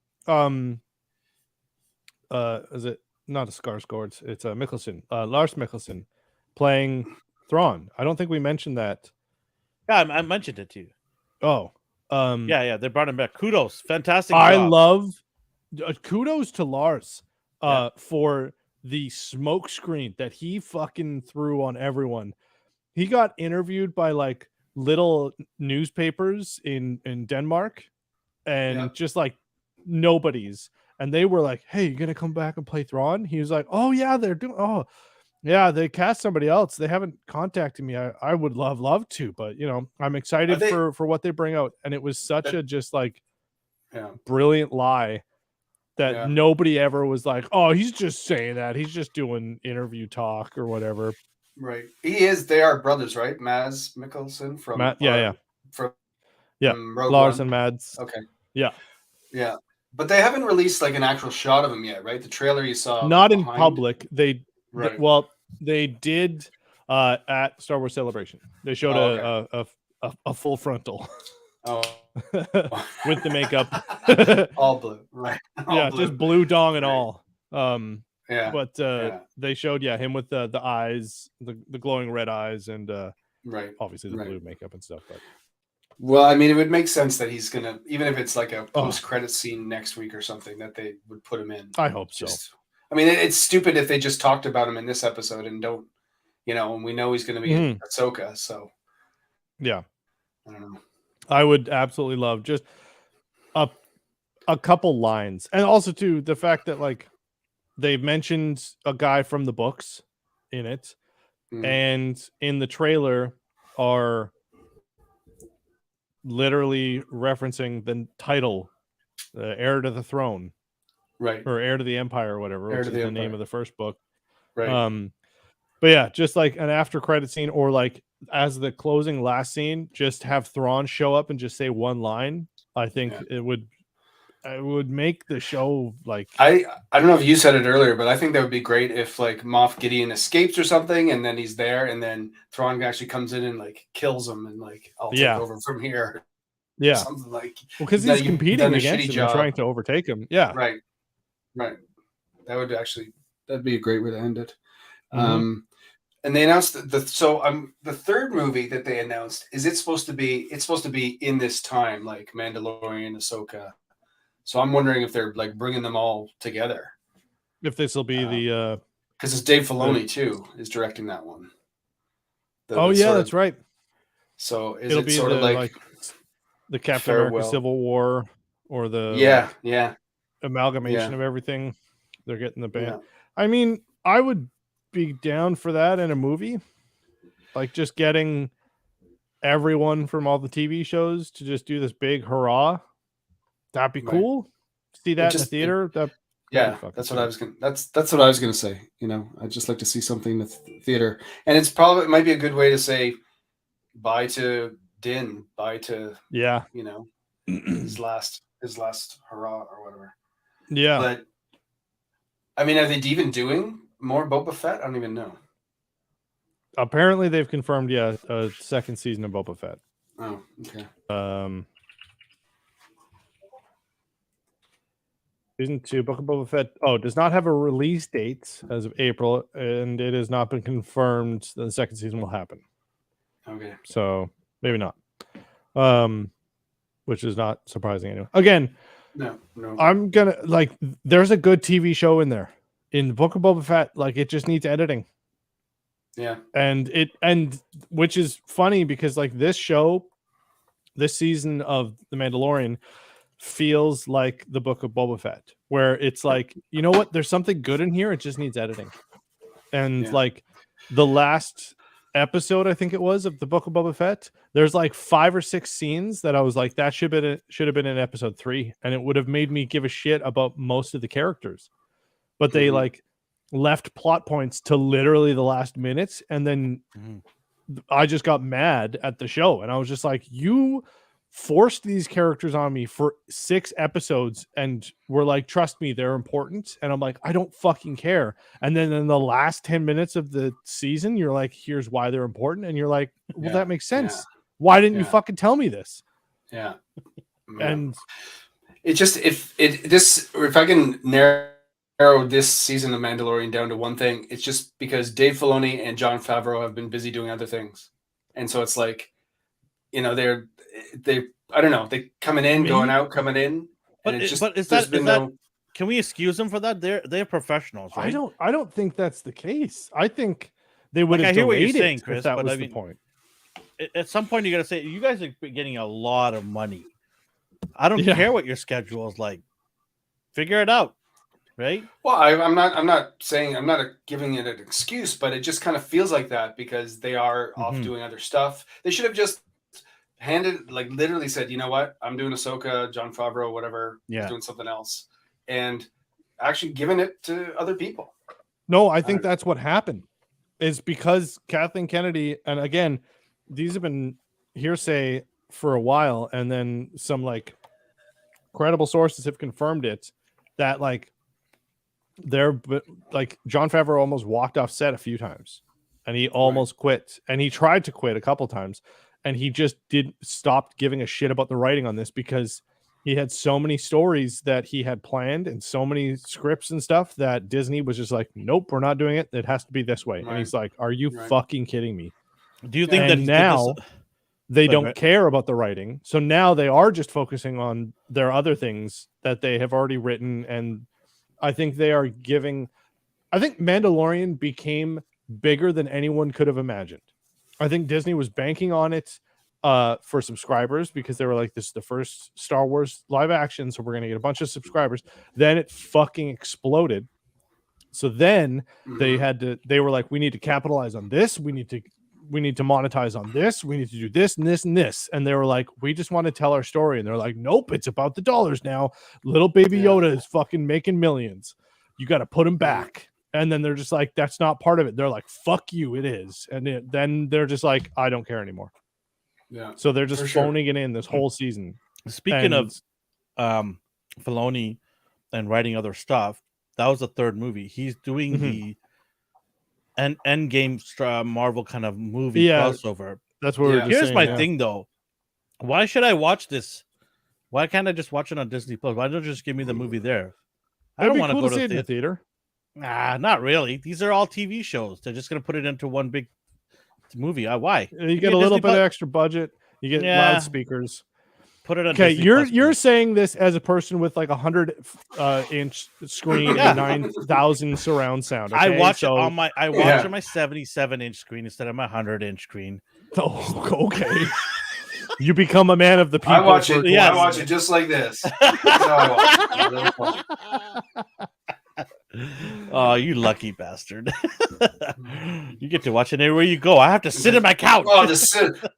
S1: Is it not a Skarsgård? It's a Mikkelsen, Lars Mikkelsen, playing Thrawn. I don't think we mentioned that.
S4: Yeah, I mentioned it to you.
S1: Oh,
S4: yeah, they brought him back. Kudos, fantastic.
S1: I
S4: job.
S1: love. Kudos to Lars, for the smoke screen that he fucking threw on everyone. He got interviewed by like little newspapers in Denmark and
S3: Yeah.
S1: just like nobody's. And they were like, "Hey, you gonna come back and play Thrawn?" He was like, "Oh yeah, they're doing. Oh yeah, they cast somebody else. They haven't contacted me. I would love to, but you know, I'm excited
S3: they-
S1: for what they bring out." And it was such a just like
S3: Yeah.
S1: brilliant lie that
S3: Yeah.
S1: nobody ever was like, "Oh, he's just saying that. He's just doing interview talk or whatever."
S3: Right. He is. They are brothers, right? Maz Mikkelsen from
S1: Matt, yeah.
S3: from
S1: Yeah.
S3: Rogue
S1: Lars
S3: One.
S1: and Mads.
S3: Okay.
S1: Yeah.
S3: Yeah. But they haven't released like an actual shot of him yet, right? The trailer you saw.
S1: Not in
S3: behind-
S1: public. They
S3: Right.
S1: well, they did at Star Wars Celebration. They showed a full frontal
S3: Oh.
S1: with the makeup.
S3: All blue. Right. All
S1: Yeah,
S3: blue.
S1: just blue dong and
S3: Right.
S1: all.
S3: Yeah.
S1: But
S3: yeah.
S1: they showed him with the eyes, the glowing red eyes, and
S3: Right.
S1: obviously the
S3: Right.
S1: blue makeup and stuff. But
S3: Well, I mean, it would make sense that he's gonna, even if it's like a
S1: Oh.
S3: post-credit scene next week or something, that they would put him in.
S1: I hope so.
S3: I mean, it's stupid if they just talked about him in this episode and don't, and we know he's going to be in Ahsoka. So
S1: Yeah,
S3: I don't know.
S1: I would absolutely love just a couple lines, and also too the fact that like they've mentioned a guy from the books in it,
S3: Mhm.
S1: and in the trailer are literally referencing the title, Heir to the Throne,
S3: Right.
S1: or Heir to the Empire, or whatever,
S3: Heir
S1: which
S3: to
S1: is
S3: the
S1: the name
S3: Empire.
S1: of the first book.
S3: Right.
S1: But yeah, just like an after credit scene, or like as the closing last scene, just have Thrawn show up and just say one line. I think
S3: Yeah.
S1: it would make the show like
S3: I don't know if you said it earlier, but I think that would be great if like Moff Gideon escapes or something, and then he's there, and then Thrawn actually comes in and like kills him, and like I'll take over from here.
S1: yeah,
S3: Something like
S1: because
S3: that
S1: he's
S3: you've
S1: competing
S3: done a
S1: against
S3: shitty
S1: him and
S3: job.
S1: trying to overtake him. Yeah,
S3: Right. That'd be a great way to end it.
S1: Mhm.
S3: And they announced the third movie that they announced it's supposed to be in this time, like Mandalorian, Ahsoka. So I'm wondering if they're like bringing them all together.
S1: if this will be the
S3: because it's Dave Filoni too is directing that one.
S1: that's right.
S3: So is
S1: It'll
S3: it
S1: be
S3: sort
S1: the
S3: of like
S1: the Captain America
S3: farewell?
S1: Civil War, or the
S3: Yeah.
S1: amalgamation
S3: Yeah.
S1: of everything. They're getting the band.
S3: Yeah.
S1: I mean, I would be down for that in a movie, like just getting everyone from all the TV shows to just do this big hurrah. That'd be
S3: Right.
S1: cool. See that in
S3: just-
S1: the theater.
S3: Yeah, that's what I was gonna. That's what I was gonna say. I'd just like to see something in the theater, and it might be a good way to say bye to Din, bye to
S1: Yeah.
S3: his last hurrah or whatever.
S1: Yeah.
S3: But I mean, are they even doing more Boba Fett? I don't even know.
S1: Apparently, they've confirmed a second season of Boba Fett.
S3: Oh, okay.
S1: Season 2, Book of Boba Fett. Does not have a release date as of April, and it has not been confirmed that the second season will happen.
S3: Okay.
S1: So maybe not. Which is not surprising anyway. Again,
S3: No.
S1: I'm gonna like. There's a good TV show in there. In the Book of Boba Fett, like it just needs editing.
S3: Yeah.
S1: And which is funny because like this season of The Mandalorian feels like the Book of Boba Fett, where it's like, you know what, there's something good in here, it just needs editing. And like the last episode, I think it was, of the Book of Boba Fett, there's like 5 or 6 scenes that I was like, that should have been in episode 3, and it would have made me give a shit about most of the characters. But they like left plot points to literally the last minutes, and then I just got mad at the show, and I was just like, you forced these characters on me for 6 episodes and were like, trust me, they're important, and I'm like, I don't fucking care. And then in the last 10 minutes of the season, you're like, here's why they're important, and you're like, well, that makes sense. Why didn't you fucking tell me this? And
S3: it just if I can narrow this season of Mandalorian down to one thing, it's just because Dave Filoni and Jon Favreau have been busy doing other things, and so it's like, they I don't know, they coming in, going out, coming in,
S4: But
S3: and it's just
S4: but is
S3: there's
S4: that
S3: been
S4: is that
S3: no
S4: can we excuse them for that? They're professionals, right?
S1: I don't think that's the case. I think they would
S4: Like,
S1: have
S4: I hear what you're
S1: delayed
S4: saying,
S1: it
S4: Chris,
S1: if that
S4: but
S1: was
S4: I
S1: the
S4: mean-
S1: point.
S4: At some point, you got to say you guys are getting a lot of money. I don't
S1: Yeah.
S4: care what your schedule is like. Figure it out, right?
S3: Well, I'm not saying I'm not giving it an excuse, but it just kind of feels like that because they are off
S4: Mhm.
S3: doing other stuff. They should have just handed, like, literally said, you know what, I'm doing Ahsoka, John Favreau, whatever,
S4: Yeah.
S3: is doing something else, and actually giving it to other people.
S1: No, I think that's what happened. Is because Kathleen Kennedy, and again, these have been hearsay for a while, and then some like credible sources have confirmed it that like John Favreau almost walked off set a few times, and he almost quit, and he tried to quit a couple times, and he just stopped giving a shit about the writing on this because he had so many stories that he had planned and so many scripts and stuff that Disney was just like, nope, we're not doing it. It has to be this way. And
S3: Right.
S1: he's like, are you
S3: Right.
S1: fucking kidding me?
S4: Do you think
S1: And
S4: that
S1: now they
S4: Sorry,
S1: don't
S4: right.
S1: care about the writing. So now they are just focusing on their other things that they have already written. And I think they are I think Mandalorian became bigger than anyone could have imagined. I think Disney was banking on it for subscribers because they were like, this is the first Star Wars live action, so we're going to get a bunch of subscribers. Then it fucking exploded. So then they were like, we need to capitalize on this. We need to monetize on this. We need to do this and this and this. And they were like, we just want to tell our story. And they're like, nope, it's about the dollars now. Little baby Yoda is fucking making millions. You got to put him back. And then they're just like, that's not part of it. They're like, fuck you, it is. And then they're just like, I don't care anymore.
S3: Yeah.
S1: So they're just
S3: For sure.
S1: phoning it in this whole season.
S4: Speaking
S1: And-
S4: of Filoni and writing other stuff, that was the third movie. He's doing the Endgame Marvel kind of movie crossover.
S1: That's what we're
S3: Yeah.
S1: just
S4: Here's
S1: saying,
S4: my
S1: yeah.
S4: thing, though. Why should I watch this? Why can't I just watch it on Disney Plus? Why don't you just give me the movie there? I
S1: It'd
S4: don't
S1: be
S4: want
S1: cool
S4: to go
S1: to
S4: to
S1: see
S4: the
S1: it in the theater.
S4: Nah, not really. These are all TV shows. They're just gonna put it into one big movie. Why?
S1: You get a little
S4: Disney
S1: bit of
S4: Plus-
S1: extra budget. You get
S4: Yeah.
S1: loudspeakers.
S4: Put it on.
S1: Okay,
S4: Disney
S1: you're
S4: Plus, please.
S1: saying this as a person with like 100 inch screen
S4: Yeah.
S1: and 9,000 surround sound.
S4: I
S1: okay?
S4: watch
S1: So-
S4: it on my. I watch on my 77-inch screen instead of my 100-inch screen.
S1: Oh, okay. You become a man of the people.
S3: I watch it.
S4: Yes.
S3: I watch it just like this. That's how I watch it.
S4: Oh, you lucky bastard! You get to watch it anywhere you go. I have to sit in my couch.
S3: Oh, the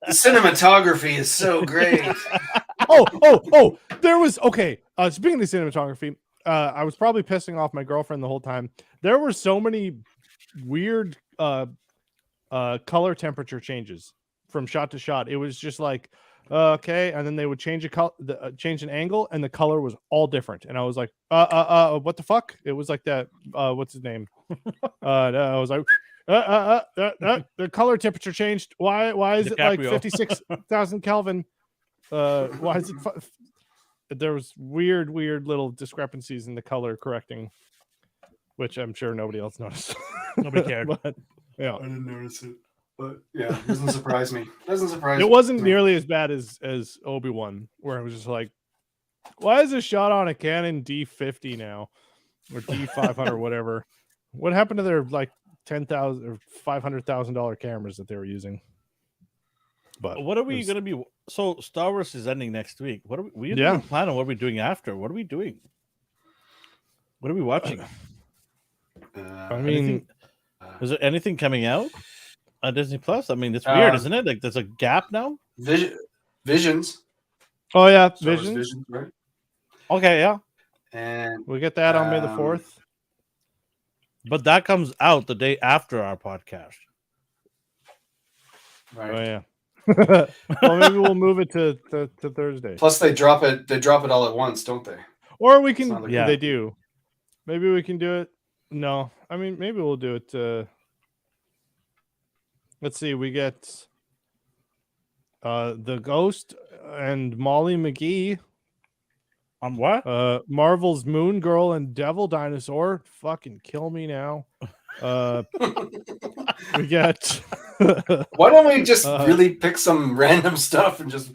S3: cinematography is so great.
S1: Oh, there was okay. Speaking of cinematography, I was probably pissing off my girlfriend the whole time. There were so many weird color temperature changes from shot to shot. It was just like okay, and then they would change change an angle, and the color was all different. And I was like, what the fuck? It was like that. What's his name? I was like. The color temperature changed. Why is it like
S4: DiCaprio.
S1: 56,000 Kelvin? Why is it? There was weird little discrepancies in the color correcting, which I'm sure nobody else noticed.
S4: Nobody cared.
S1: But yeah,
S3: I didn't notice it, but yeah, it doesn't surprise me. Doesn't surprise me.
S1: it wasn't nearly as bad as Obi-Wan, where it was just like, why is this shot on a Canon D50 now or D500 whatever? What happened to their like $10,000 or $500,000 cameras that they were using? But
S4: What are we
S1: it was-
S4: going to be? So Star Wars is ending next week. What are we
S1: Yeah.
S4: didn't plan on what we're doing after? What are we doing? What are we watching?
S1: I mean,
S4: Anything- is there anything coming out on Disney Plus? I mean, it's weird, isn't it? Like there's a gap now.
S3: Visions.
S1: oh yeah,
S3: Star Wars
S1: Vision.
S3: Visions, right?
S4: Okay, yeah,
S3: And
S1: We get that on May the
S3: Um,
S1: 4th.
S4: but that comes out the day after our podcast.
S3: right.
S1: Oh yeah. Well, maybe we'll move it to Thursday,
S3: Plus, they drop it. They drop it all at once, don't they?
S1: or we can.
S3: It's not like-
S1: Yeah, they do. Maybe we can do it. No, I mean maybe we'll do it. Let's see. We get the Ghost and Molly McGee.
S4: On what?
S1: Marvel's Moon Girl and Devil Dinosaur. Fucking kill me now. We get.
S3: Why don't we just
S1: Uh,
S3: really pick some random stuff and just?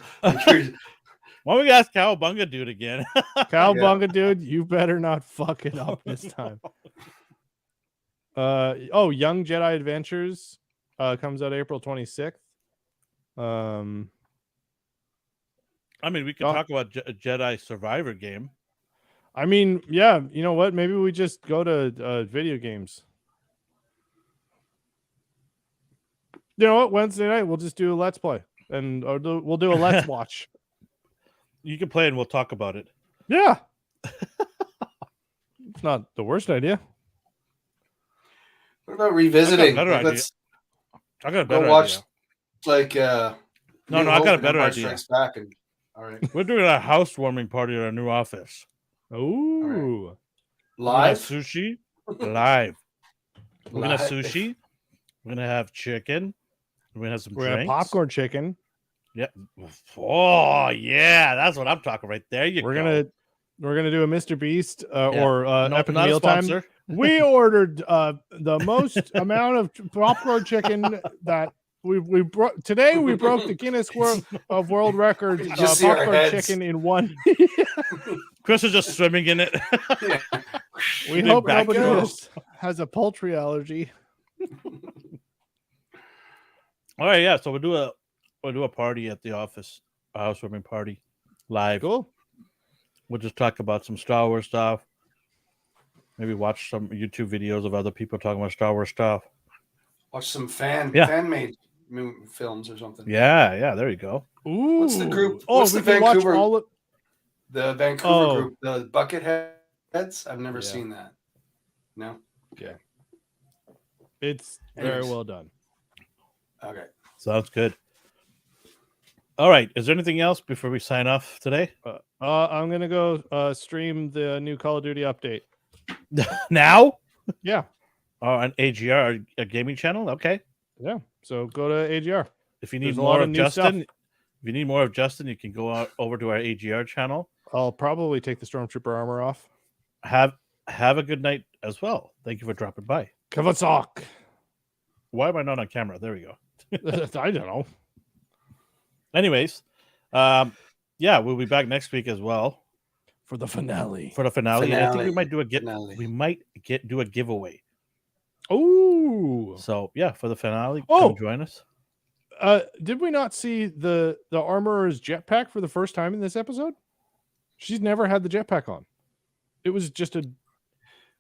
S4: Why don't we ask Cowabunga dude again?
S1: Cowabunga, dude, you better not fuck it up this time. Young Jedi Adventures comes out April 26th.
S4: I mean, we can talk about a Jedi Survivor game.
S1: I mean, yeah, you know what? Maybe we just go to video games. You know what? Wednesday night we'll just do a let's play, and we'll do a let's watch.
S4: You can play and we'll talk about it.
S1: Yeah, it's not the worst idea.
S3: What about revisiting?
S4: better
S3: Like,
S4: idea.
S3: let's
S4: I got a
S3: go
S4: better
S3: watch
S4: idea.
S3: New
S4: I got
S3: Hope
S4: a
S3: and
S4: better
S3: Empire
S4: idea.
S3: Strikes Back and all right,
S4: We're doing a housewarming party at our new office.
S1: Ooh,
S4: We're gonna have
S3: live.
S4: sushi live. We're gonna have
S3: Live.
S4: sushi. We're gonna have chicken. We're gonna have some
S1: we're gonna have
S4: drinks.
S1: popcorn chicken.
S4: Yep. Oh yeah, that's what I'm talking right there.
S1: We're gonna do a Mr. Beast or
S4: not
S1: Epic
S4: a
S1: Mealtime.
S4: sponsor.
S1: We ordered the most amount of popcorn chicken that we broke today. We broke the Guinness World Record
S3: You just see our
S1: popcorn
S3: heads.
S1: chicken in one.
S4: Chris is just swimming in it.
S3: Yeah.
S1: We
S4: Big
S1: hope
S4: back
S1: nobody
S4: go.
S1: has a poultry allergy.
S4: All right, yeah. So we'll do a party at the office, a housewarming party, live.
S1: Cool.
S4: We'll just talk about some Star Wars stuff. Maybe watch some YouTube videos of other people talking about Star Wars stuff.
S3: Watch some fan made films or something.
S4: Yeah. There you go.
S1: Ooh.
S3: What's the group?
S1: Oh,
S3: What's
S1: we
S3: the
S1: can watch
S3: Vancouver?
S1: all of.
S3: The Vancouver group, the Bucketheads. I've never
S1: Yeah.
S3: seen that. No. Okay.
S1: It's very
S3: Anyways.
S1: well done.
S3: Okay.
S4: Sounds good. All right. Is there anything else before we sign off today?
S1: I'm gonna go stream the new Call of Duty update.
S4: Now?
S1: Yeah,
S4: On AGR, a gaming channel? Okay.
S1: yeah. So go to AGR.
S4: If you
S1: There's
S4: need
S1: a lot
S4: more
S1: of
S4: of
S1: new
S4: Justin,
S1: stuff.
S4: if you need more of Justin, you can go out over to our AGR channel.
S1: I'll probably take the Stormtrooper armor off.
S4: Have a good night as well. Thank you for dropping by.
S1: Kavazak.
S4: Why am I not on camera? There we go.
S1: I don't know.
S4: Anyways, we'll be back next week as well
S1: For the finale.
S4: for the finale. And I think we
S3: Finale.
S4: might do
S3: Finale.
S4: do a giveaway.
S1: Ooh.
S4: So yeah, for the finale,
S1: Oh.
S4: come join us.
S1: Did we not see the armorer's jetpack for the first time in this episode? She's never had the jetpack on. It was just a.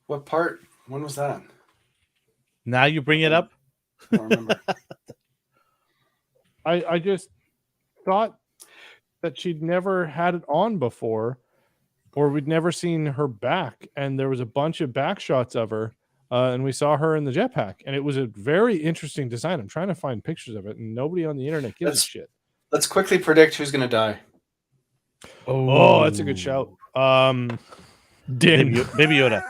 S3: What part? When was that?
S4: Now you bring it up.
S3: I don't remember.
S1: I just thought that she'd never had it on before, or we'd never seen her back, and there was a bunch of back shots of her, and we saw her in the jetpack, and it was a very interesting design. I'm trying to find pictures of it, and nobody on the internet gives a shit.
S3: Let's quickly predict who's going to die.
S1: Oh, that's a good shout. Din.
S4: Baby Yoda.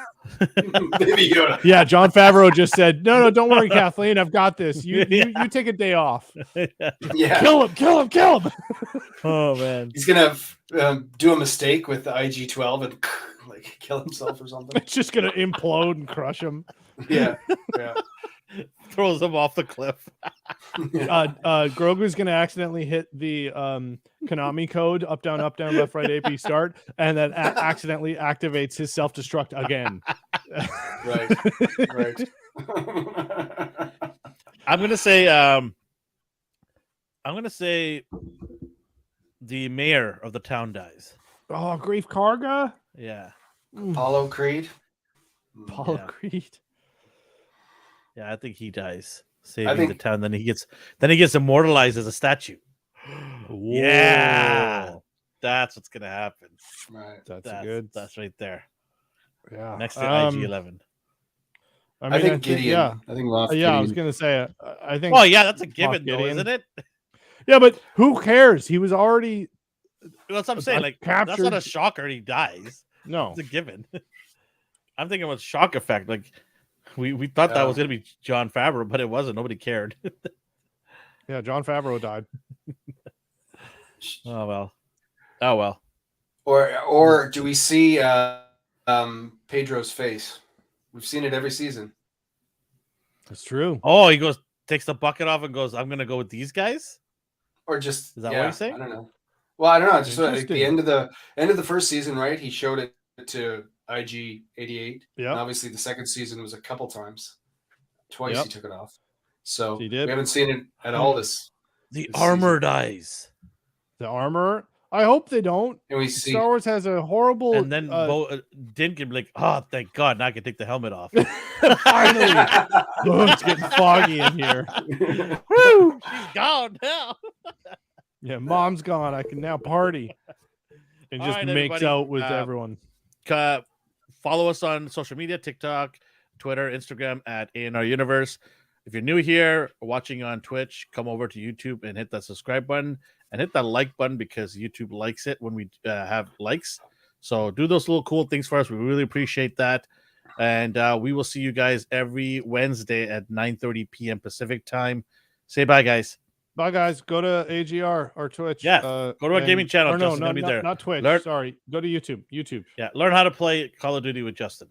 S3: Baby Yoda.
S1: Yeah, John Favreau just said, "No, don't worry, Kathleen, I've got this. You take a day off.
S3: Yeah.
S1: Kill him."
S4: Oh man.
S3: He's going to do a mistake with the IG-12 and like kill himself or something.
S1: It's just gonna implode and crush him.
S3: Yeah.
S4: Throws him off the cliff.
S1: Grogu's gonna accidentally hit the Konami code up down left right A B start, and then accidentally activates his self destruct again.
S3: Right.
S4: I'm gonna say the mayor of the town dies.
S1: Oh, Grief Karga,
S4: Yeah.
S3: Apollo Creed.
S1: Apollo
S4: Yeah.
S1: Creed.
S4: Yeah, I think he dies saving the town. Then he gets immortalized as a statue. Yeah.
S1: Whoa.
S4: That's what's gonna happen.
S3: Right.
S4: That's right there.
S1: Yeah.
S4: Next to IG-11.
S3: I think Gideon.
S1: Yeah.
S3: I think Moff
S1: Yeah, I was
S3: Gideon.
S1: gonna say. I think.
S4: Well, yeah, that's a given, though,
S1: Gideon.
S4: isn't it?
S1: Yeah, but who cares? He was already
S4: That's what I'm saying. Like,
S1: captured.
S4: that's not a shocker. He dies.
S1: No.
S4: It's a given. I'm thinking about shock effect. Like, we thought that was gonna be John Favreau, but it wasn't. Nobody cared.
S1: Yeah, John Favreau died.
S4: Oh well.
S3: Or do we see Pedro's face? We've seen it every season.
S1: That's true.
S4: Oh, he takes the bucket off and goes, "I'm gonna go with these guys."
S3: Or just
S4: Is that what he's saying?
S3: I don't know. Well, I don't know. Just like the
S1: Interesting.
S3: end of the first season, right? He showed it to IG-88.
S1: Yep.
S3: And obviously, the second season was a couple times. Twice
S1: Yep.
S3: he took it off. So
S1: He did.
S3: we haven't seen it at all this.
S4: The
S3: this
S4: armored eyes.
S1: The armor. I hope they don't.
S3: And we see
S1: Star Wars has a horrible.
S4: And then Din can be like, oh, thank God, now I can take the helmet off.
S1: Finally, it's getting foggy in here.
S4: Woo! She's gone now.
S1: Yeah, mom's gone. I can now party and
S4: All
S1: just
S4: right,
S1: makes
S4: everybody.
S1: out with everyone.
S4: Follow us on social media, TikTok, Twitter, Instagram at A&R Universe. If you're new here watching on Twitch, come over to YouTube and hit that subscribe button and hit that like button because YouTube likes it when we have likes. So do those little cool things for us. We really appreciate that. And we will see you guys every Wednesday at 9:30 p.m. Pacific time. Say bye, guys.
S1: Bye, guys. Go to AGR or Twitch.
S4: Yeah, go to our gaming channel.
S1: Or no,
S4: Justin's gonna be there.
S1: not Twitch.
S4: Learn-
S1: Sorry, go to YouTube. YouTube.
S4: Yeah, learn how to play Call of Duty with Justin.